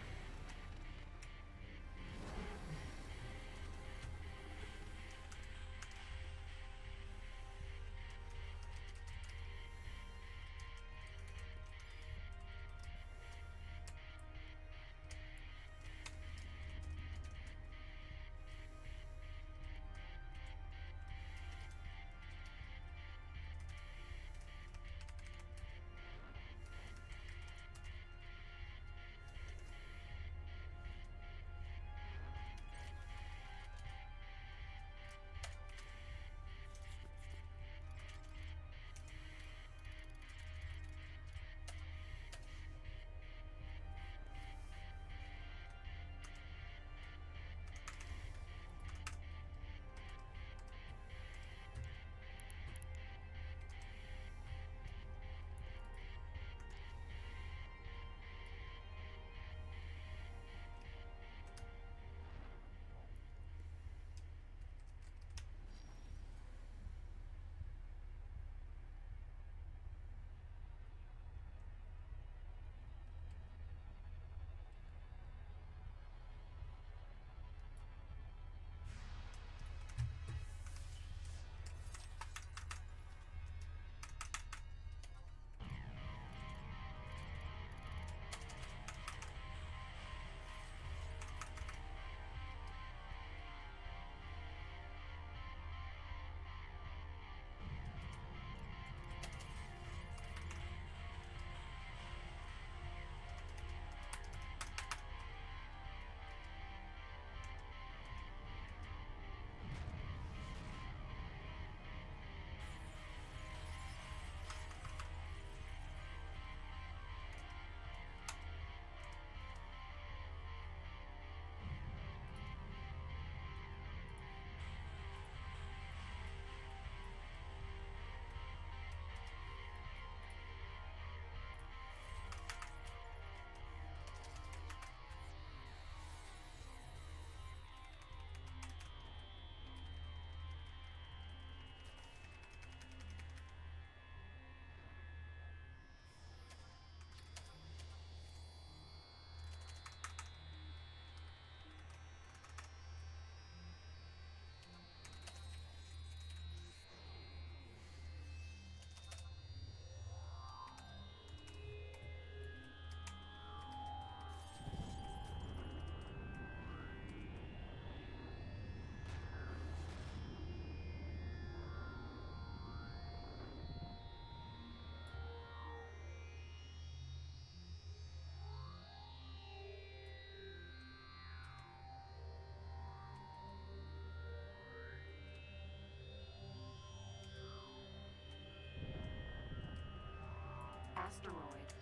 Asteroid.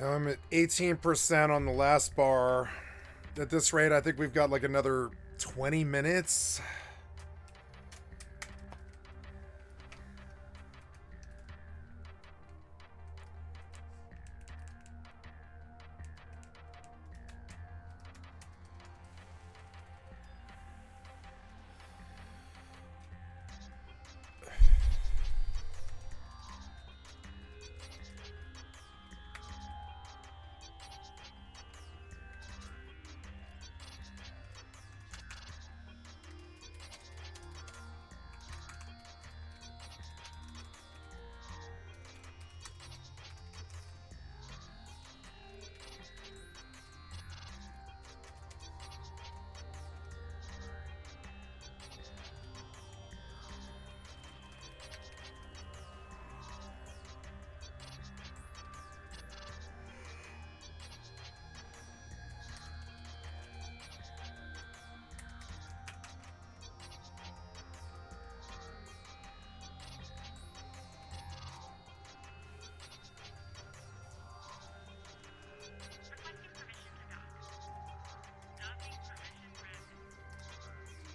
I'm at 18% on the last bar. At this rate, I think we've got like another 20 minutes. Requesting permission to dock. Docking permission granted. Xenon spotted.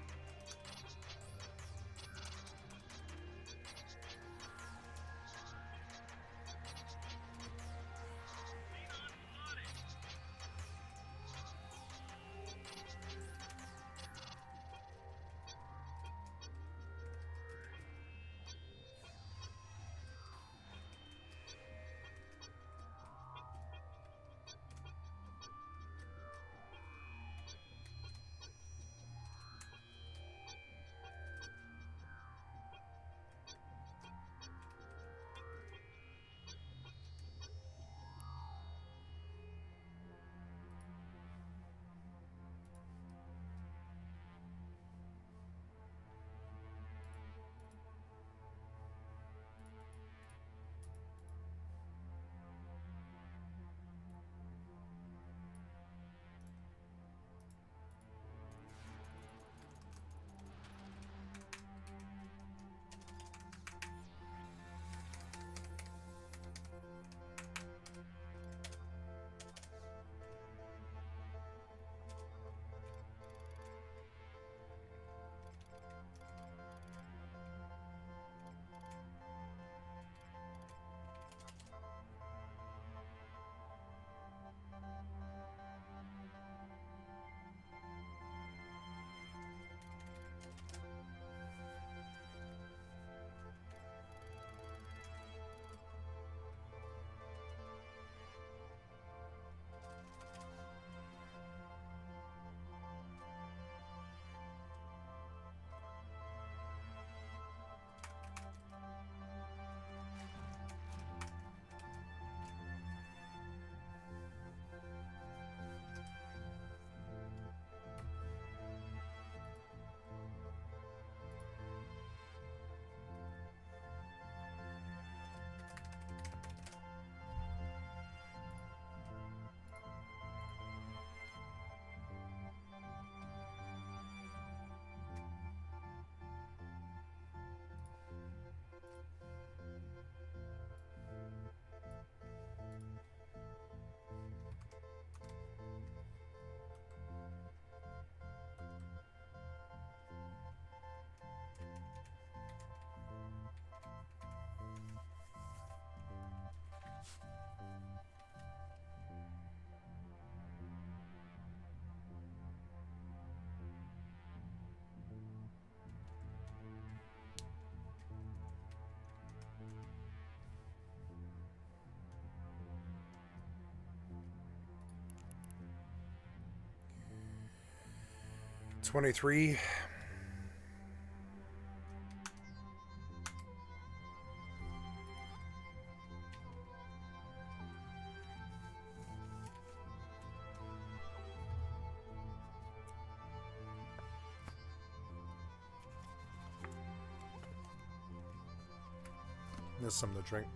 $23. There's something to drink.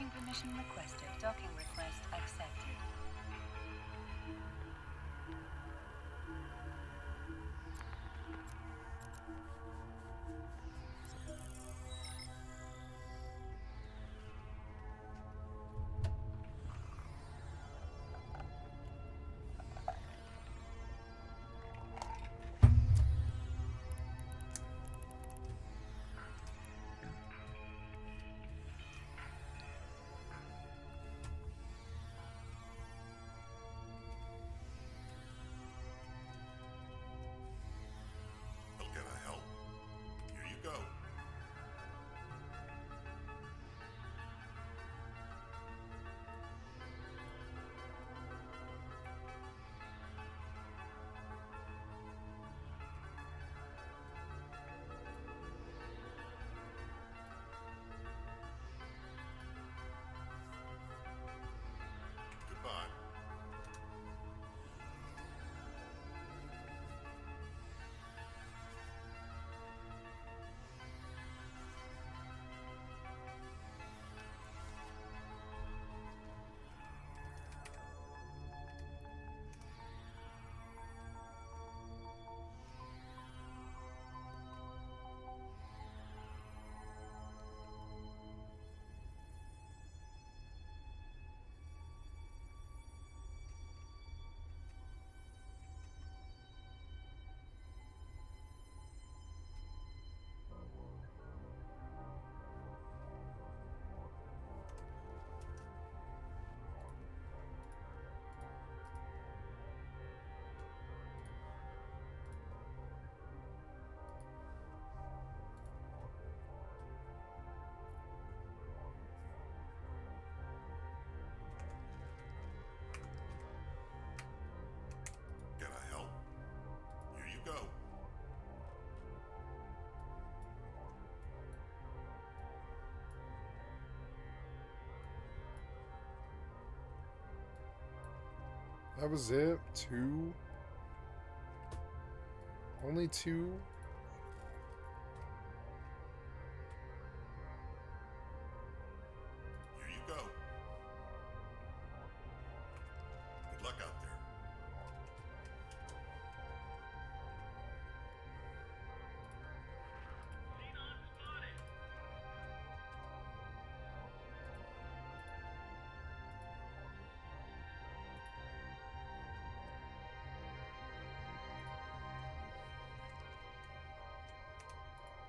Docking permission requested. Docking request accepted. Well, can I help? Here you go. Goodbye. Can I help? Here you go. That was it? 2? Only 2? Here you go. Good luck out there. Xenon spotted.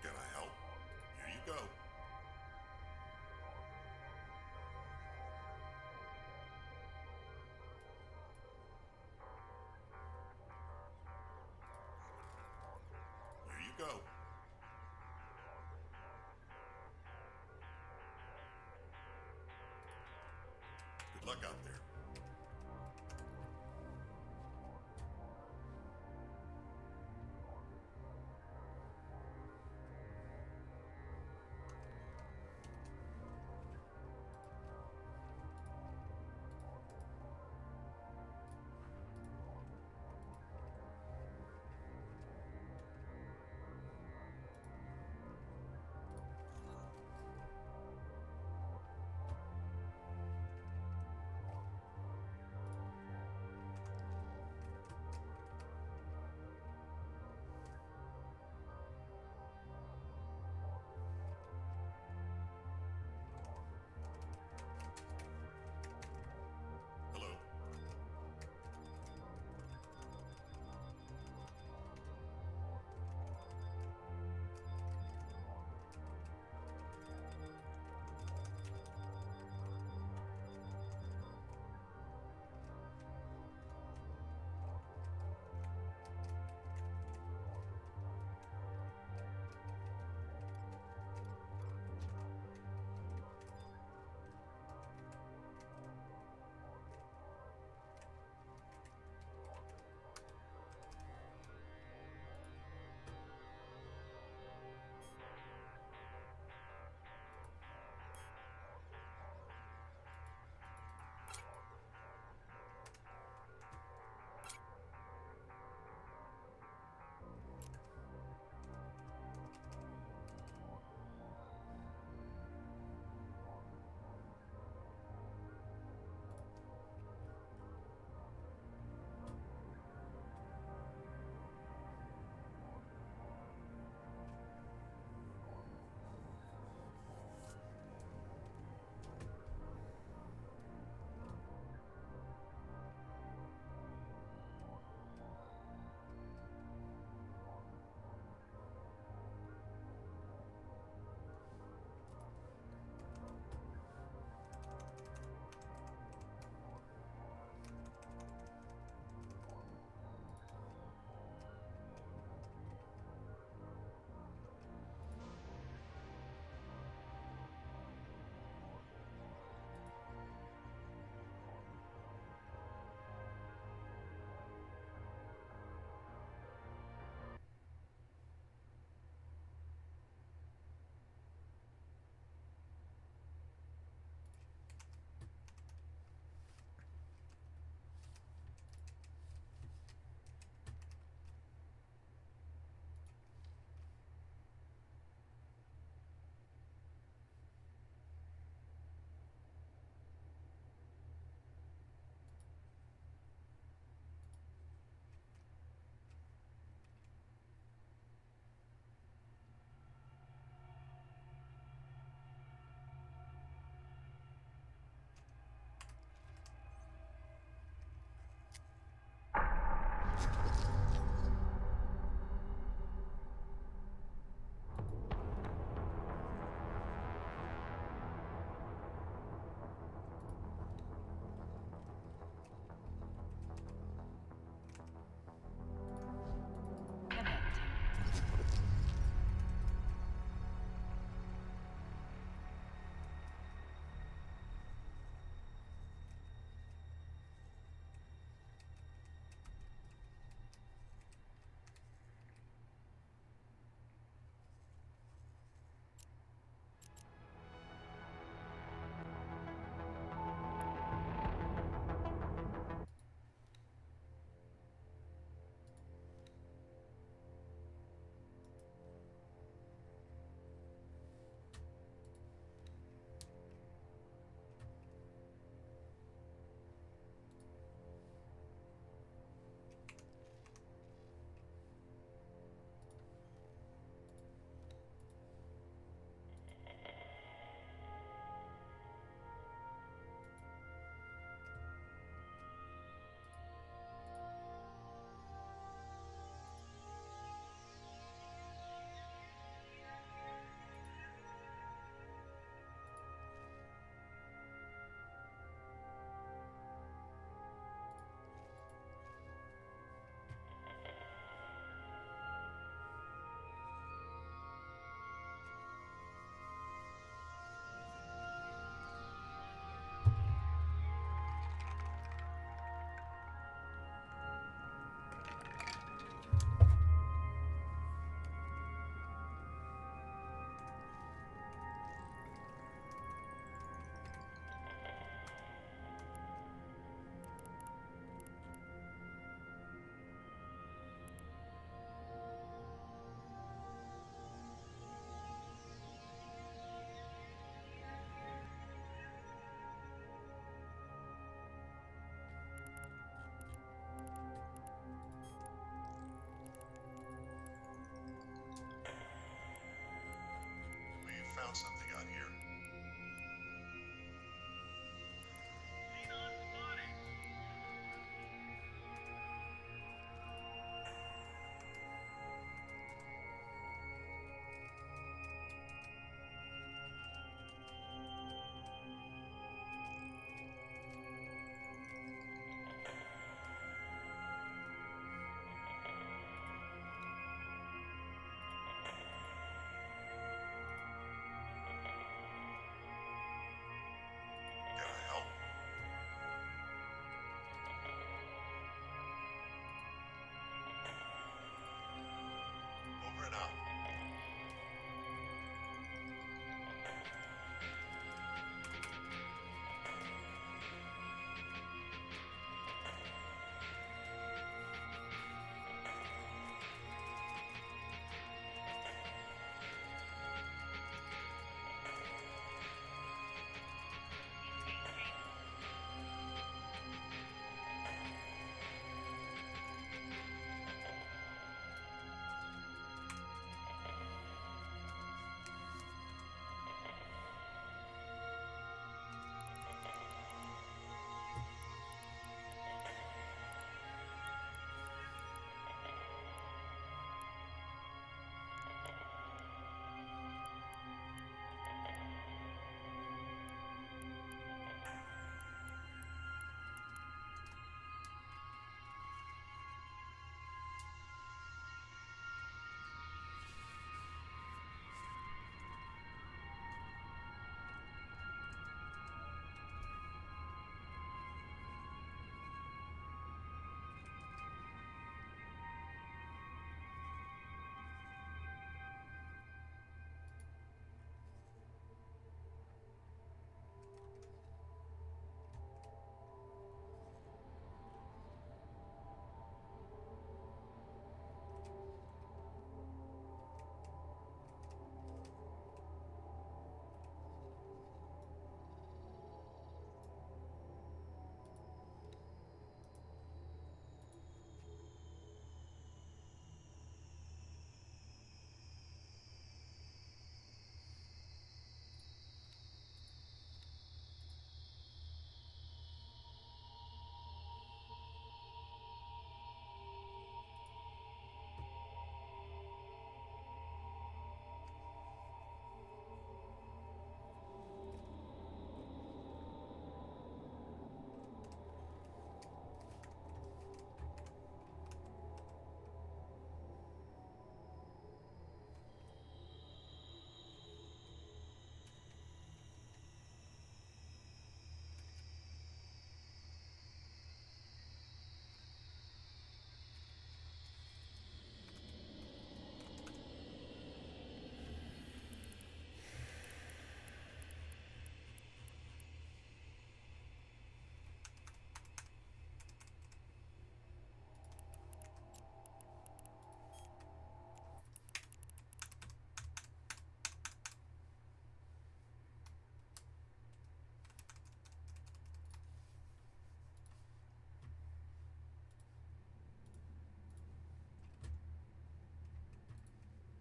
Can I help? Here you go. Here you go. Good luck out there.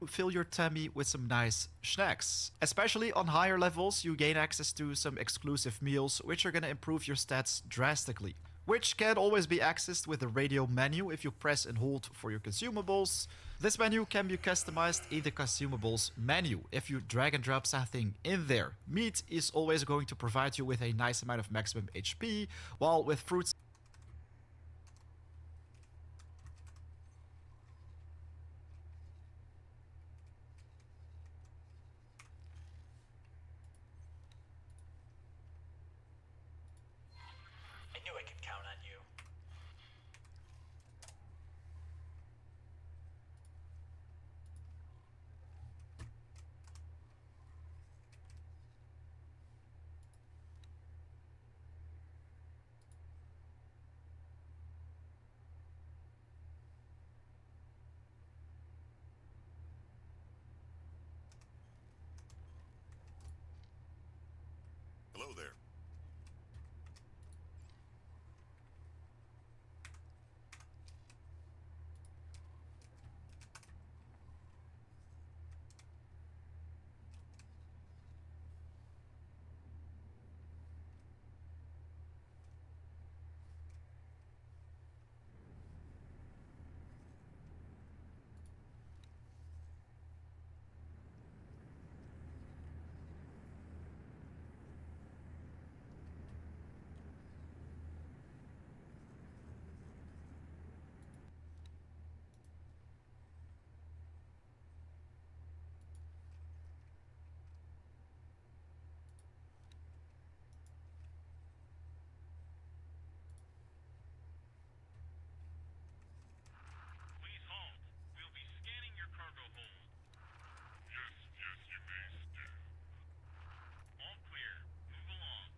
fill your tummy with some nice snacks. Especially on higher levels, you gain access to some exclusive meals, which are gonna improve your stats drastically. Which can always be accessed with the radio menu if you press and hold for your consumables. This menu can be customized in the consumables menu if you drag and drop something in there. Meat is always going to provide you with a nice amount of maximum HP, while with fruits I knew I could count on you. Hello there. Please halt. We'll be scanning your cargo hold. Yes, yes, you may stand. All clear. Move along.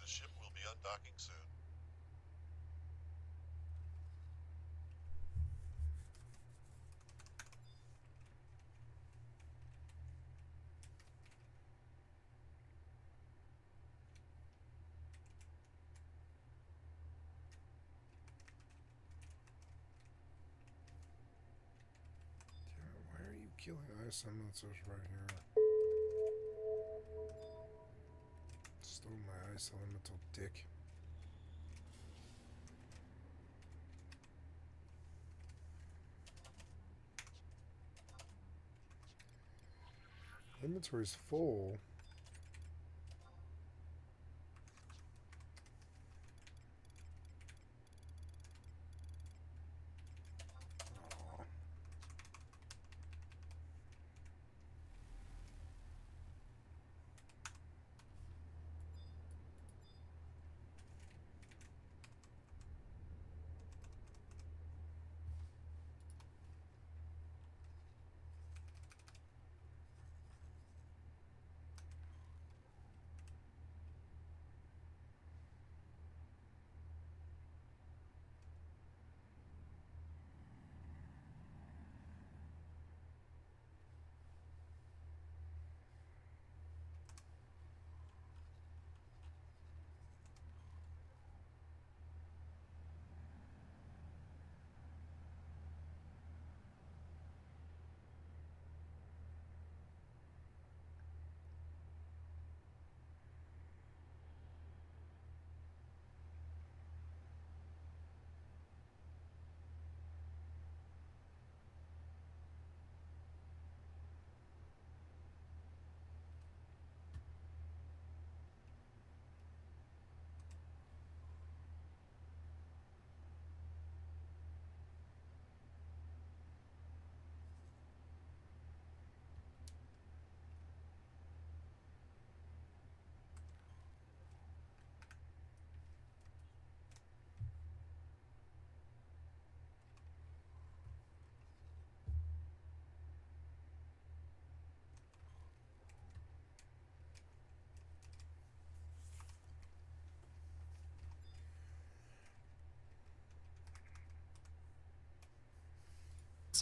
The ship will be undocking soon. Why are you killing ice elementals right here? Stole my ice elemental dick. Inventory's full.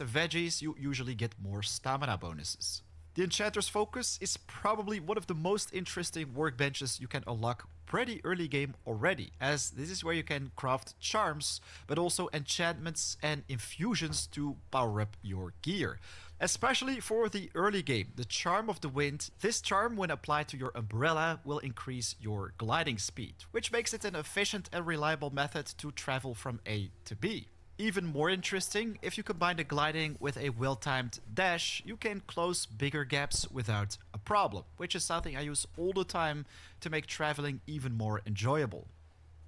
and veggies, you usually get more stamina bonuses. The Enchanter's Focus is probably one of the most interesting workbenches you can unlock pretty early game already, as this is where you can craft charms, but also enchantments and infusions to power up your gear. Especially for the early game, the Charm of the Wind. This charm, when applied to your umbrella, will increase your gliding speed, which makes it an efficient and reliable method to travel from A to B. Even more interesting, if you combine the gliding with a well-timed dash, you can close bigger gaps without a problem, which is something I use all the time to make traveling even more enjoyable.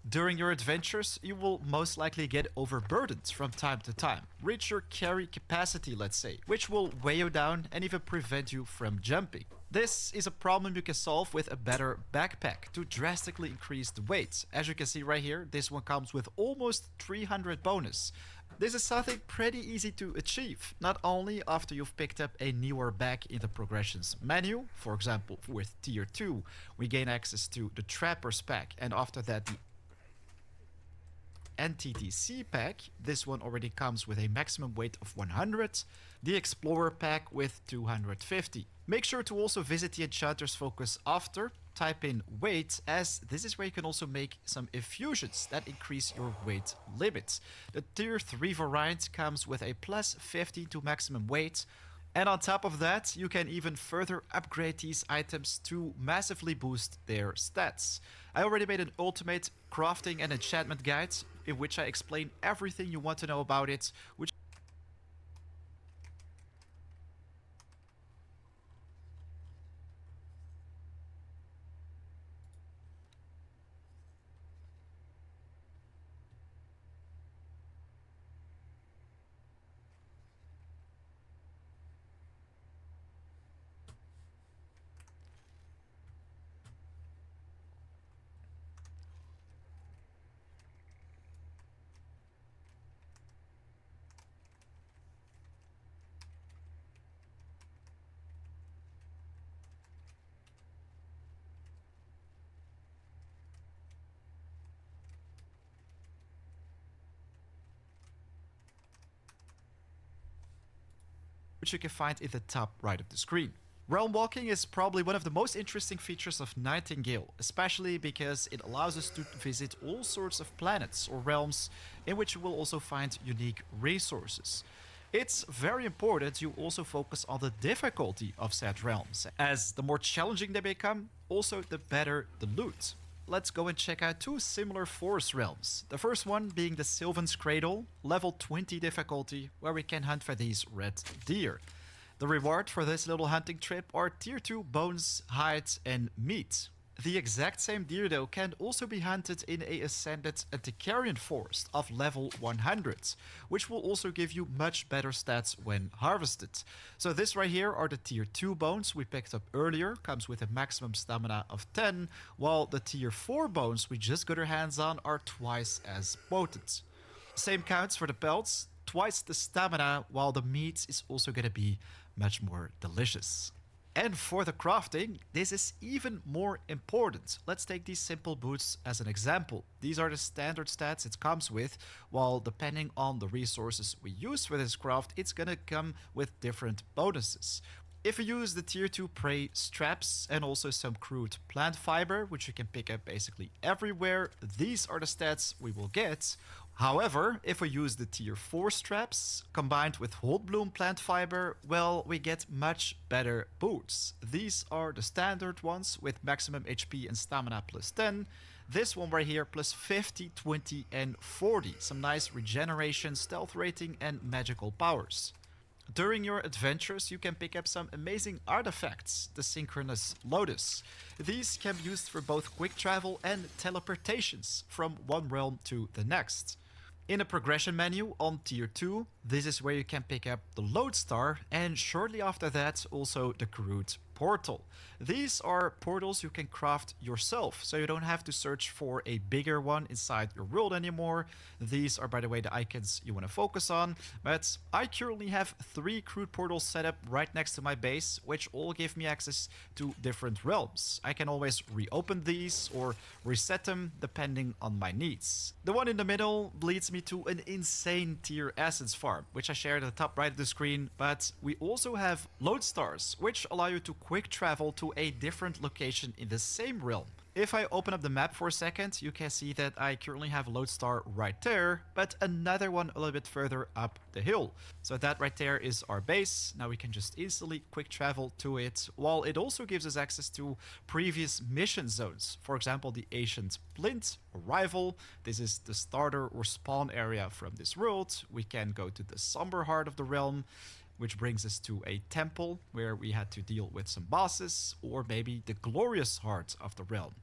During your adventures, you will most likely get overburdened from time to time, reach your carry capacity, let's say, which will weigh you down and even prevent you from jumping. This is a problem you can solve with a better backpack to drastically increase the weight. As you can see right here, this one comes with almost 300 bonus. This is something pretty easy to achieve, not only after you've picked up a newer bag in the progressions menu. For example, with tier 2, we gain access to the Trapper's pack, and after that the NTTC pack. This one already comes with a maximum weight of 100, the Explorer pack with 250. Make sure to also visit the Enchanter's Focus after, type in weight, as this is where you can also make some infusions that increase your weight limit. The tier 3 variant comes with a plus 50 to maximum weight, and on top of that, you can even further upgrade these items to massively boost their stats. I already made an ultimate crafting and enchantment guide in which I explain everything you want to know about it, which you can find in the top right of the screen. Realm walking is probably one of the most interesting features of Nightingale, especially because it allows us to visit all sorts of planets or realms in which you will also find unique resources. It's very important you also focus on the difficulty of said realms, as the more challenging they become, also the better the loot. Let's go and check out two similar forest realms. The first one being the Sylvan's Cradle, level 20 difficulty, where we can hunt for these red deer. The reward for this little hunting trip are tier 2 bones, hides and meat. The exact same deer though can also be hunted in a ascended Antiquarian forest of level 100, which will also give you much better stats when harvested. So this right here are the tier 2 bones we picked up earlier, comes with a maximum stamina of 10, while the tier 4 bones we just got our hands on are twice as potent. Same counts for the pelts, twice the stamina, while the meat is also gonna be much more delicious. And for the crafting, this is even more important. Let's take these simple boots as an example. These are the standard stats it comes with, while depending on the resources we use for this craft, it's gonna come with different bonuses. If you use the tier 2 prey straps and also some crude plant fiber, which you can pick up basically everywhere, these are the stats we will get. However, if we use the tier 4 straps combined with Holdbloom plant fiber, well, we get much better boots. These are the standard ones with maximum HP and stamina plus 10. This one right here plus 50, 20 and 40. Some nice regeneration, stealth rating and magical powers. During your adventures, you can pick up some amazing artifacts, the Synchronous Lotus. These can be used for both quick travel and teleportations from one realm to the next. In the progression menu on tier 2, this is where you can pick up the Lodestar and shortly after that also the Crude portal. These are portals you can craft yourself, so you don't have to search for a bigger one inside your world anymore. These are, by the way, the icons you want to focus on, but I currently have 3 crude portals set up right next to my base, which all give me access to different realms. I can always reopen these or reset them depending on my needs. The one in the middle leads me to an insane tier essence farm, which I shared at the top right of the screen, but we also have lodestars, which allow you to quick travel to a different location in the same realm. If I open up the map for a second, you can see that I currently have a lodestar right there, but another one a little bit further up the hill. So that right there is our base. Now we can just instantly quick travel to it, while it also gives us access to previous mission zones. For example, the Ancient Plint Arrival. This is the starter or spawn area from this world. We can go to the somber heart of the realm, which brings us to a temple where we had to deal with some bosses, or maybe the glorious heart of the realm.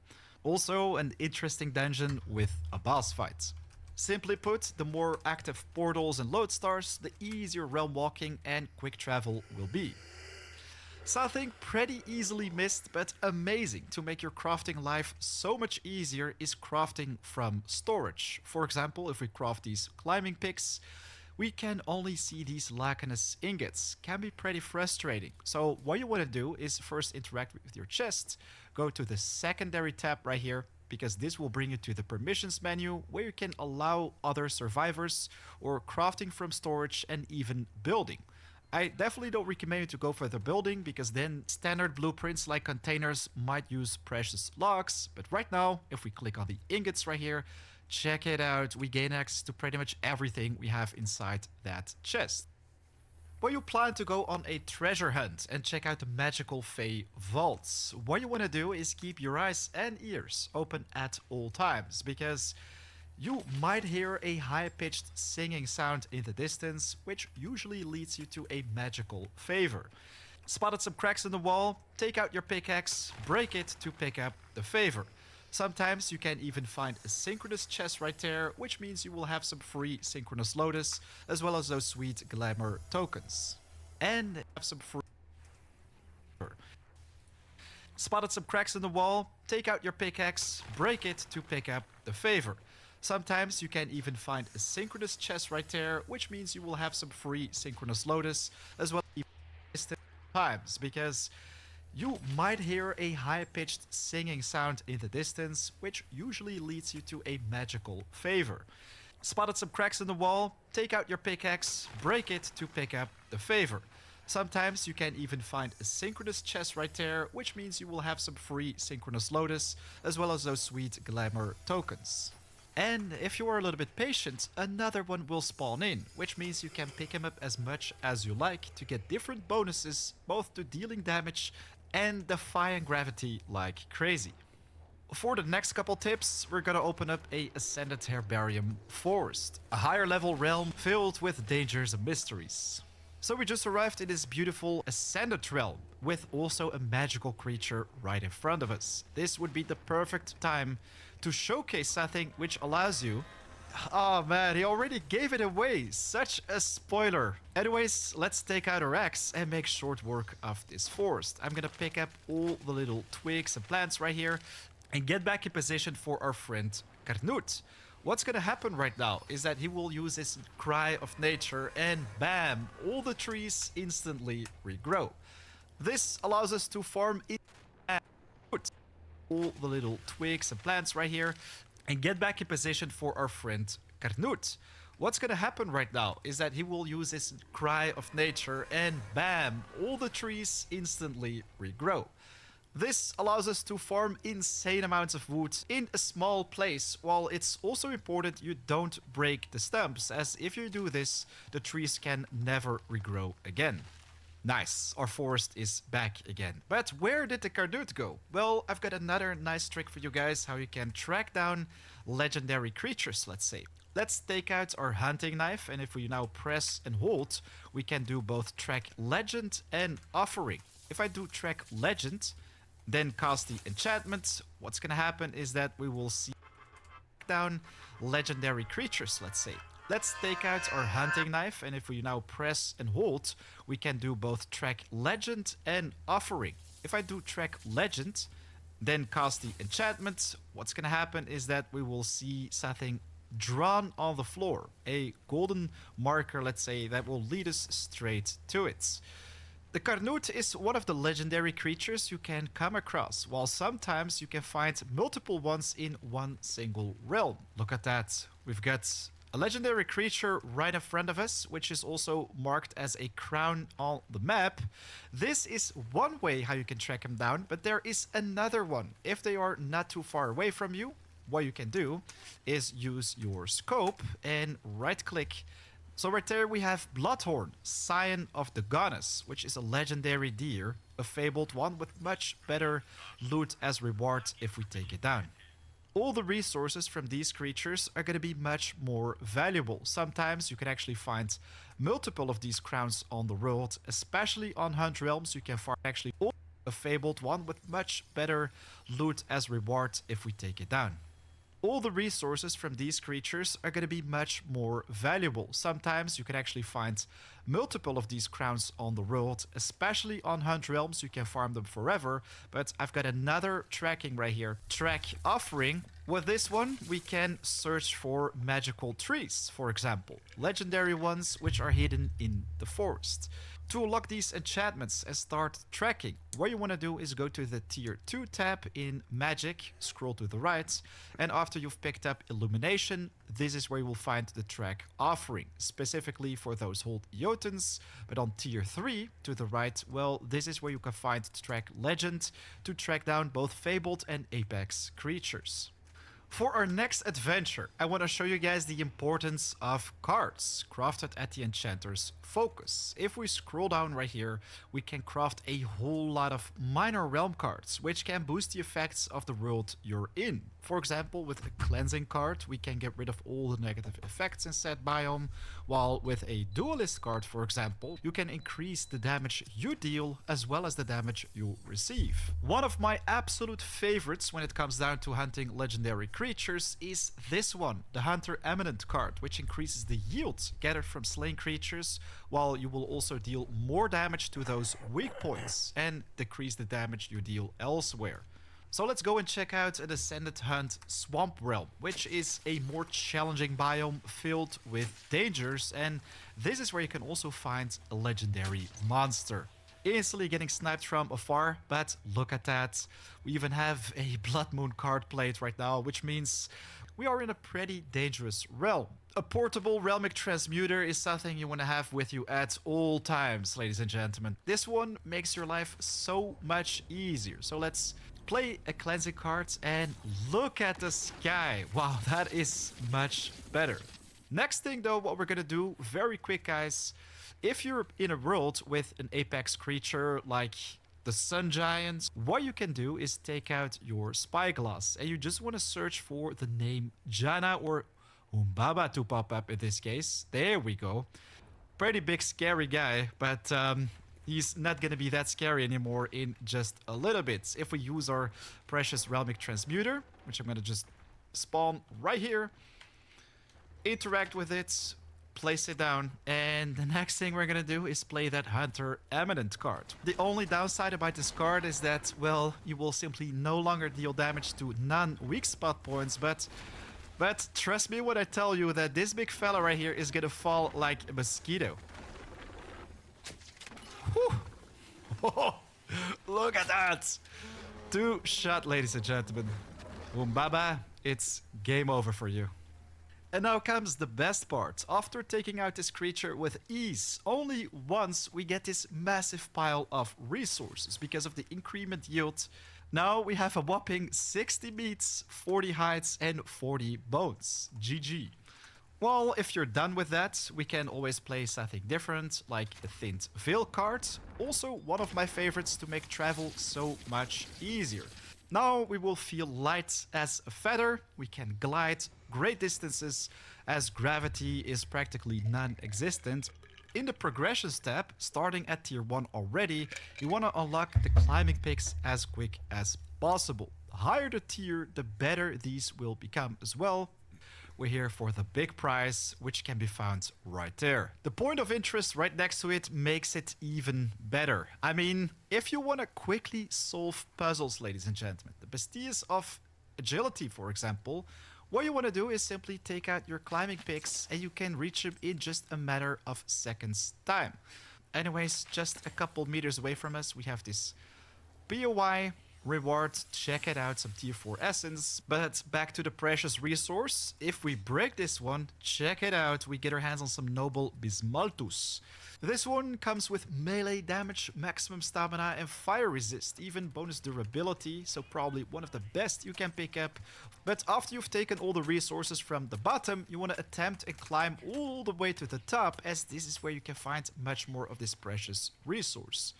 Also an interesting dungeon with a boss fight. Simply put, the more active portals and lodestars, the easier realm walking and quick travel will be. Something pretty easily missed but amazing to make your crafting life so much easier is crafting from storage. For example, if we craft these climbing picks, we can only see these lacunous ingots. Can be pretty frustrating. So what you want to do is first interact with your chest, go to the secondary tab right here, because this will bring you to the permissions menu where you can allow other survivors or crafting from storage and even building. I definitely don't recommend you to go for the building, because then standard blueprints like containers might use precious logs. But right now, if we click on the ingots right here, check it out, we gain access to pretty much everything we have inside that chest. When you plan to go on a treasure hunt and check out the magical Fey vaults, what you want to do is keep your eyes and ears open at all times, because you might hear a high-pitched singing sound in the distance, which usually leads you to a magical favor. Spotted some cracks in the wall, take out your pickaxe, break it to pick up the favor. Sometimes you can even find a synchronous chest right there, which means you will have some free synchronous lotus, as well as those sweet glamour tokens. And have some free... Spotted some cracks in the wall, take out your pickaxe, break it to pick up the favor. Sometimes you can even find a synchronous chest right there, which means you will have some free synchronous lotus, as well as times, because you might hear a high-pitched singing sound in the distance, which usually leads you to a magical favor. Spotted some cracks in the wall, take out your pickaxe, break it to pick up the favor. Sometimes you can even find a synchronous chest right there, which means you will have some free synchronous lotus, as well as those sweet glamour tokens. And if you are a little bit patient, another one will spawn in, which means you can pick him up as much as you like to get different bonuses, both to dealing damage and defying gravity like crazy. For the next couple tips, we're gonna open up a Ascended Herbarium Forest, a higher level realm filled with dangers and mysteries. So we just arrived in this beautiful Ascended realm, with also a magical creature right in front of us. This would be the perfect time to showcase something which allows you... Oh man, he already gave it away. Such a spoiler. Anyways, let's take out our axe and make short work of this forest. I'm gonna pick up all the little twigs and plants right here and get back in position for our friend Carnut. What's gonna happen right now is that he will use his cry of nature and bam, all the trees instantly regrow. This allows us to farm in all the little twigs and plants right here and get back in position for our friend Carnut. What's gonna happen right now is that he will use his cry of nature and bam, all the trees instantly regrow. This allows us to farm insane amounts of wood in a small place, while it's also important you don't break the stumps, as if you do this, the trees can never regrow again. Nice, our forest is back again. But where did the Carnut go? Well, I've got another nice trick for you guys how you can track down legendary creatures, let's say. Let's take out our hunting knife, and if we now press and hold, we can do both track legend and offering. If I do track legend, then cast the enchantment, what's gonna happen is that we will see down legendary creatures, let's say. Let's take out our hunting knife, and if we now press and hold, we can do both track legend and offering. If I do track legend, then cast the enchantment, what's gonna happen is that we will see something drawn on the floor. A golden marker, let's say, that will lead us straight to it. The Carnoot is one of the legendary creatures you can come across, while sometimes you can find multiple ones in one single realm. Look at that. We've got a legendary creature right in front of us, which is also marked as a crown on the map. This is one way how you can track him down, but there is another one. If they are not too far away from you, what you can do is use your scope and right click. So right there we have Bloodhorn, Scion of the Goddess, which is a legendary deer, a fabled one with much better loot as reward if we take it down. All the resources from these creatures are going to be much more valuable. Sometimes you can actually find multiple of these crowns on the world, especially on Hunt Realms. You can find actually a fabled one with much better loot as reward if we take it down. All the resources from these creatures are going to be much more valuable. Sometimes you can actually find multiple of these crowns on the world, especially on Hunt Realms. You can farm them forever, but I've got another tracking right here. Track offering. With this one, we can search for magical trees, for example. Legendary ones which are hidden in the forest. To unlock these enchantments and start tracking, what you want to do is go to the tier 2 tab in Magic, scroll to the right, and after you've picked up Illumination, this is where you will find the track offering, specifically for those hold Jotuns. But on tier 3 to the right, well, this is where you can find track Legend to track down both fabled and apex creatures. For our next adventure, I want to show you guys the importance of cards crafted at the Enchanter's Focus. If we scroll down right here, we can craft a whole lot of minor realm cards, which can boost the effects of the world you're in. For example, with a cleansing card, we can get rid of all the negative effects in said biome, while with a duelist card, for example, you can increase the damage you deal as well as the damage you receive. One of my absolute favorites when it comes down to hunting legendary creatures is this one, the Hunter Eminent card, which increases the yield gathered from slain creatures, while you will also deal more damage to those weak points and decrease the damage you deal elsewhere. So let's go and check out an Ascended Hunt Swamp Realm, which is a more challenging biome filled with dangers, and this is where you can also find a legendary monster. Instantly getting sniped from afar, but look at that. We even have a Blood Moon card played right now, which means we are in a pretty dangerous realm. A portable realmic transmuter is something you want to have with you at all times, ladies and gentlemen. This one makes your life so much easier. So let's play a cleansing card and look at the sky. Wow, that is much better. Next thing though, what we're gonna do very quick, guys. If you're in a world with an apex creature like the Sun Giants, what you can do is take out your spyglass and you just want to search for the name Jana or Umbaba to pop up in this case. There we go. Pretty big scary guy, but he's not gonna be that scary anymore in just a little bit. If we use our precious realmic transmuter, which I'm gonna just spawn right here, interact with it, place it down, and the next thing we're gonna do is play that Hunter Eminent card. The only downside about this card is that, well, you will simply no longer deal damage to non-weak spot points, but trust me when I tell you that this big fella right here is gonna fall like a mosquito. Whew. Oh, look at that! 2 shot, ladies and gentlemen. Umbaba, it's game over for you. And now comes the best part. After taking out this creature with ease, only once we get this massive pile of resources because of the increment yield. Now we have a whopping 60 meats, 40 hides, and 40 bones. GG. Well, if you're done with that, we can always play something different, like a Thinned Veil card. Also one of my favorites to make travel so much easier. Now we will feel light as a feather, we can glide great distances as gravity is practically non-existent. In the progressions tab, starting at tier 1 already, you want to unlock the climbing peaks as quick as possible. The higher the tier, the better these will become as well. we're here for the big prize, which can be found right there. The point of interest right next to it makes it even better. I mean, if you want to quickly solve puzzles, ladies and gentlemen, the besties of agility, for example, what you want to do is simply take out your climbing picks and you can reach them in just a matter of seconds time. Anyways, just a couple meters away from us, we have this POI reward. Check it out, some tier 4 essence. But back to the precious resource. If we break this one, check it out, we get our hands on some noble Bismaltus. This one comes with melee damage, maximum stamina and fire resist, even bonus durability, so probably one of the best you can pick up. But after you've taken all the resources from the bottom, you want to attempt and climb all the way to the top, as this is where you can find much more of this precious resource.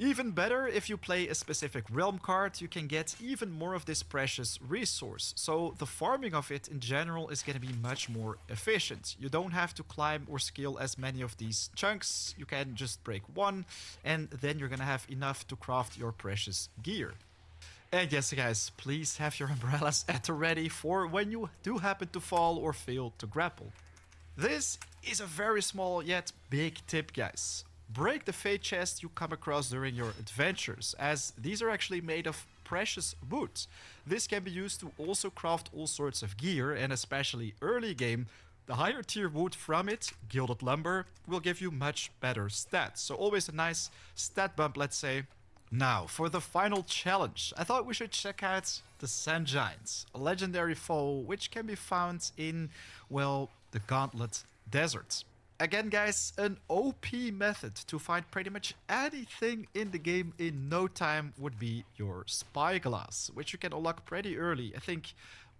Even better, if you play a specific realm card, you can get even more of this precious resource. So the farming of it in general is going to be much more efficient. You don't have to climb or scale as many of these chunks. You can just break one and then you're going to have enough to craft your precious gear. And yes guys, please have your umbrellas at the ready for when you do happen to fall or fail to grapple. This is a very small yet big tip, guys. Break the fate chest you come across during your adventures, as these are actually made of precious wood. This can be used to also craft all sorts of gear, and especially early game, the higher tier wood from it, gilded lumber, will give you much better stats. So always a nice stat bump, let's say. Now, for the final challenge, I thought we should check out the Sand Giants, a legendary foe which can be found in, well, the Gauntlet Desert. Again guys, an OP method to find pretty much anything in the game in no time would be your spyglass, which you can unlock pretty early. I think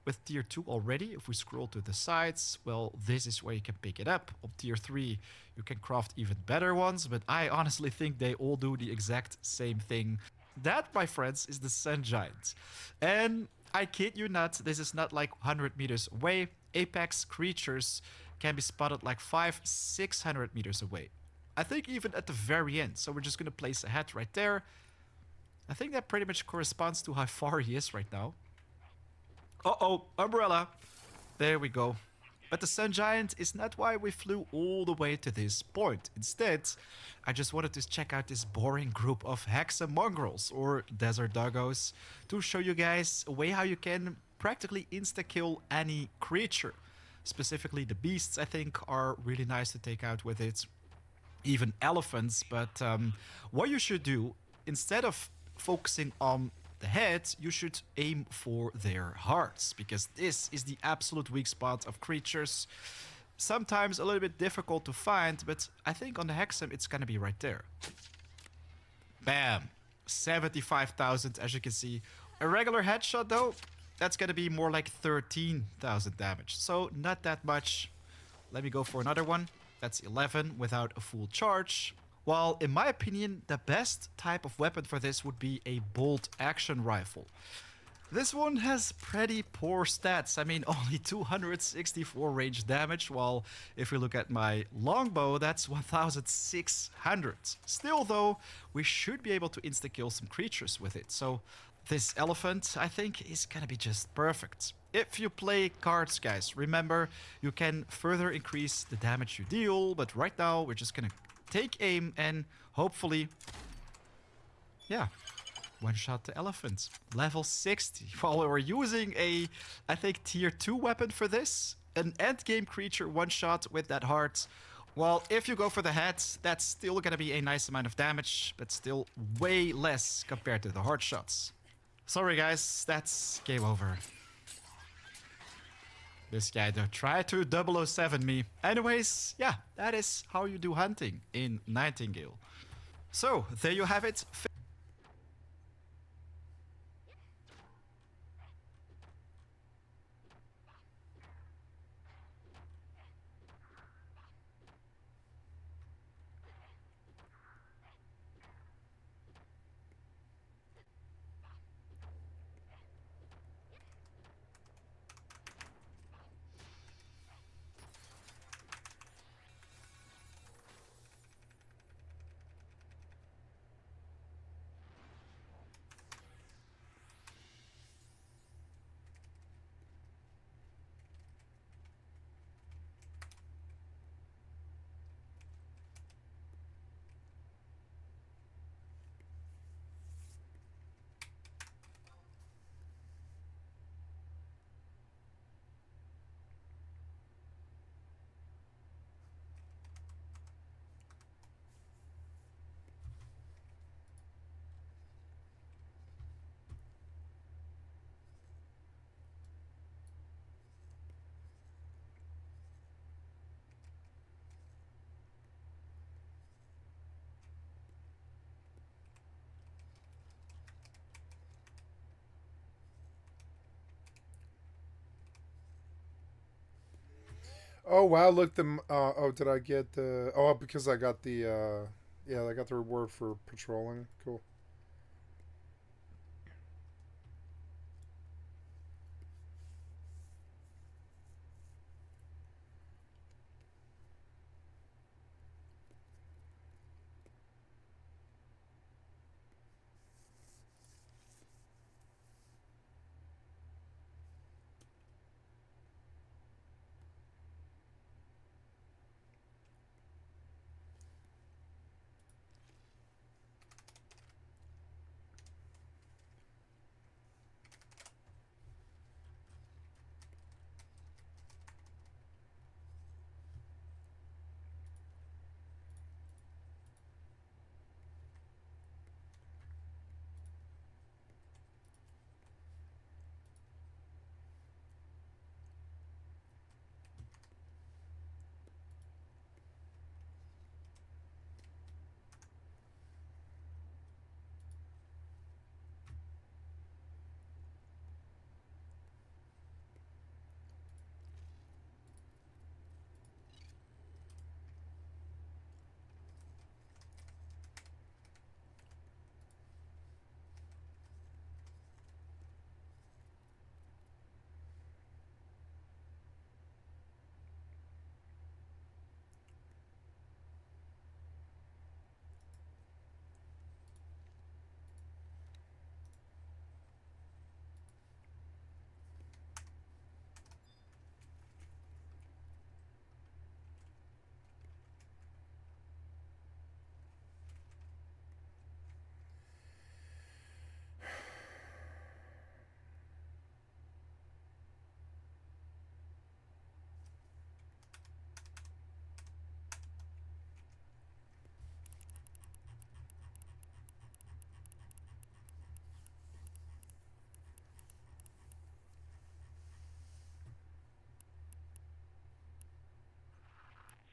with tier 2 already, if we scroll to the sides, well, this is where you can pick it up. On tier 3, you can craft even better ones, but I honestly think they all do the exact same thing. That, my friends, is the Sun Giant. And I kid you not, this is not like 100 meters away. Apex creatures can be spotted like 500-600 meters away. I think even at the very end. So we're just gonna place a hat right there. I think that pretty much corresponds to how far he is right now. Uh-oh, umbrella. There we go. But the Sun Giant is not why we flew all the way to this point. Instead, I just wanted to check out this boring group of Hexa mongrels or desert doggos to show you guys a way how you can practically insta-kill any creature. Specifically the beasts, I think, are really nice to take out with it. Even elephants, but what you should do, instead of focusing on the head, you should aim for their hearts, because this is the absolute weak spot of creatures. Sometimes a little bit difficult to find, but I think on the Hexam it's gonna be right there. Bam! 75,000, as you can see. A regular headshot though, that's gonna be more like 13,000 damage. So not that much. Let me go for another one. That's 11 without a full charge. While in my opinion, the best type of weapon for this would be a bolt action rifle. This one has pretty poor stats. I mean, only 264 range damage, while if we look at my longbow, that's 1,600. Still though, we should be able to insta-kill some creatures with it. So this elephant, I think, is gonna be just perfect. If you play cards, guys, remember, you can further increase the damage you deal, but right now, we're just gonna take aim and hopefully, yeah, one-shot the elephant. Level 60. While we're using a, I think, tier 2 weapon for this, an endgame creature one-shot with that heart. Well, if you go for the head, that's still gonna be a nice amount of damage, but still way less compared to the heart shots. Sorry guys, that's game over. This guy though tried to 007 me. Anyways, yeah, that is how you do hunting in Nightingale. So, there you have it. Oh wow! Look, oh, did I get the? Oh, because I got the. Yeah, I got the reward for patrolling. Cool.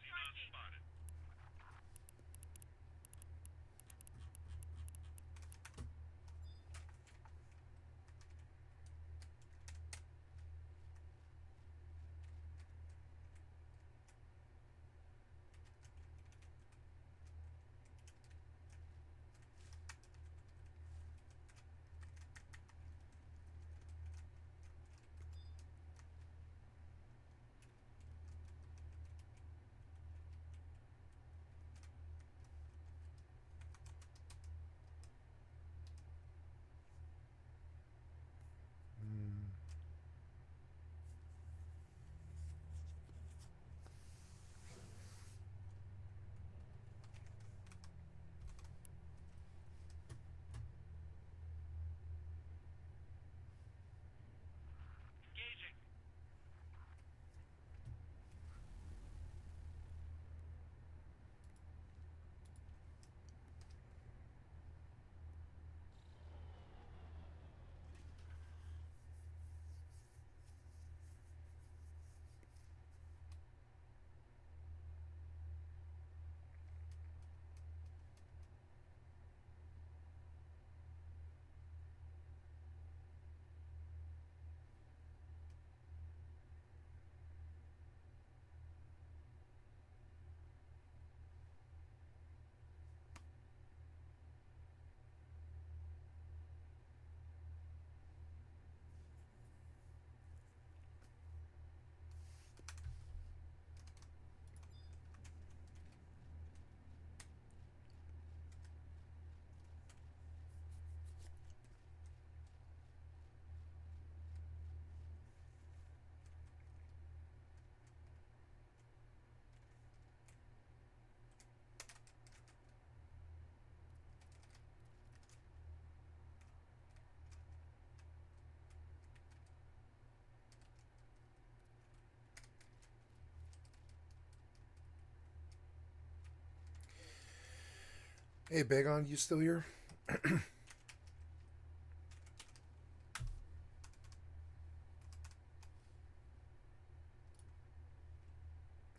C-Nut spotted. Engaging. Hey, Bagon, you still here?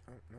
Oh, no.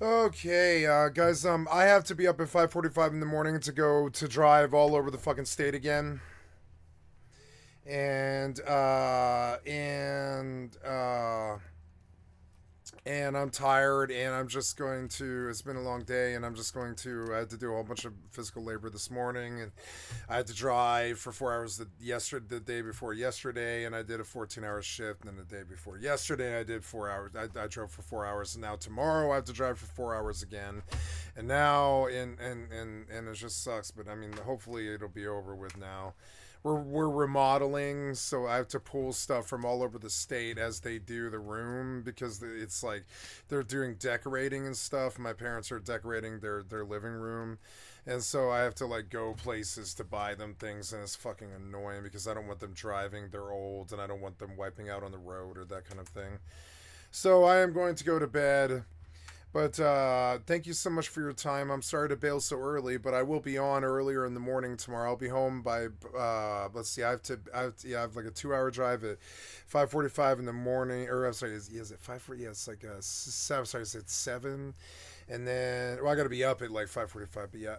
Okay, guys. I have to be up at 5:45 in the morning to go to drive all over the fucking state again. And I'm tired, and I'm just going to. It's been a long day, and I'm just going to. I had to do a whole bunch of physical labor this morning, and I had to drive for 4 hours the day before yesterday, and I did a 14-hour shift. And then the day before yesterday, I did 4 hours. I drove for 4 hours, and now tomorrow I have to drive for 4 hours again, and now and it just sucks. But I mean, hopefully it'll be over with now. We're remodeling, so I have to pull stuff from all over the state as they do the room, because it's like they're doing decorating and stuff. My parents are decorating their living room, and so I have to like go places to buy them things, and it's fucking annoying because I don't want them driving. They're old, and I don't want them wiping out on the road or that kind of thing. So I am going to go to bed. But thank you so much for your time. I'm sorry to bail so early, but I will be on earlier in the morning tomorrow. I'll be home by let's see. I have like a 2-hour drive at 5:45 in the morning. Or I'm sorry, is it 5:40? Yeah, it's like 7. Sorry, is it 7? And then I got to be up at like 5:45. But yeah,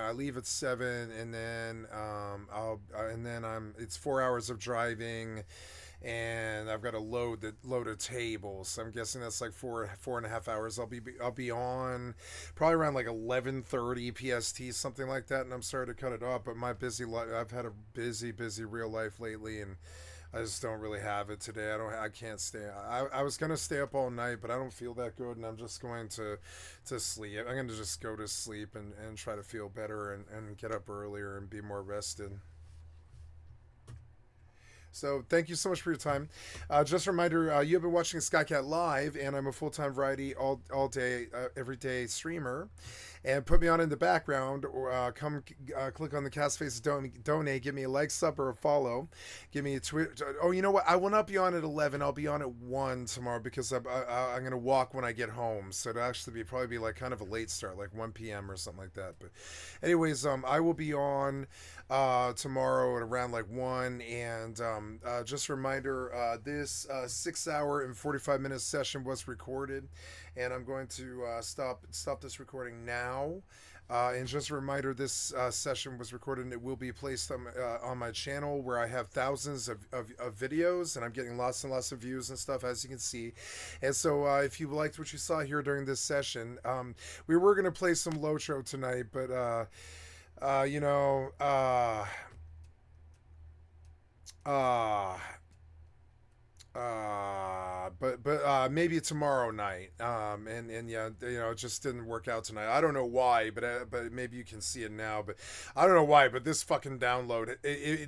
I leave at 7, and then it's 4 hours of driving. And I've got to load a table, so I'm guessing that's like 4.5 hours. I'll be on probably around like 11:30 PST, something like that. And I'm sorry to cut it off, but my busy life, I've had a busy real life lately, and I just don't really have it today. I can't stay. I was gonna stay up all night, but I don't feel that good, and I'm just going to sleep. I'm gonna just go to sleep and try to feel better and get up earlier and be more rested. So thank you so much for your time. Just a reminder, you have been watching Skycat Live, and I'm a full-time variety all day, every day streamer. And put me on in the background, or come click on the cast face donate, give me a like, sub, or a follow. Give me a tweet. Oh, you know what? I will not be on at 11. I'll be on at 1 tomorrow, because I'm going to walk when I get home. So it'll actually probably be like kind of a late start, like 1 p.m. or something like that. But anyways, I will be on tomorrow at around like 1. And just a reminder, this 6-hour and 45-minute session was recorded, and I'm going to stop this recording now. And just a reminder, this session was recorded, and it will be placed on my channel, where I have thousands of videos, and I'm getting lots and lots of views and stuff, as you can see. And so if you liked what you saw here during this session, we were going to play some Lotro tonight, but but maybe tomorrow night. And yeah, it just didn't work out tonight. I don't know why, but maybe you can see it now. But I don't know why. But this fucking download,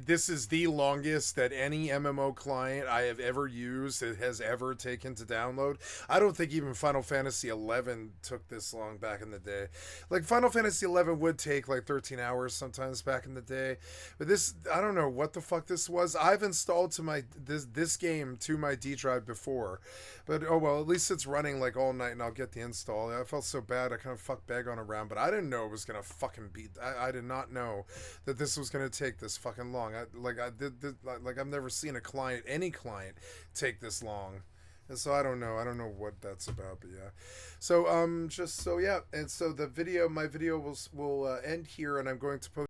this is the longest that any MMO client I have ever used has ever taken to download. I don't think even Final Fantasy 11 took this long back in the day. Like Final Fantasy 11 would take like 13 hours sometimes back in the day. But this, I don't know what the fuck this was. I've installed this game to my D drive before, but oh well, at least it's running like all night, and I'll get the install. I felt so bad. I kind of fucked Bag on around, but I didn't know it was gonna fucking be. I did not know that this was gonna take this fucking long. I've never seen any client take this long. And so I don't know what that's about, but yeah. So yeah, and so my video will end here, and I'm going to post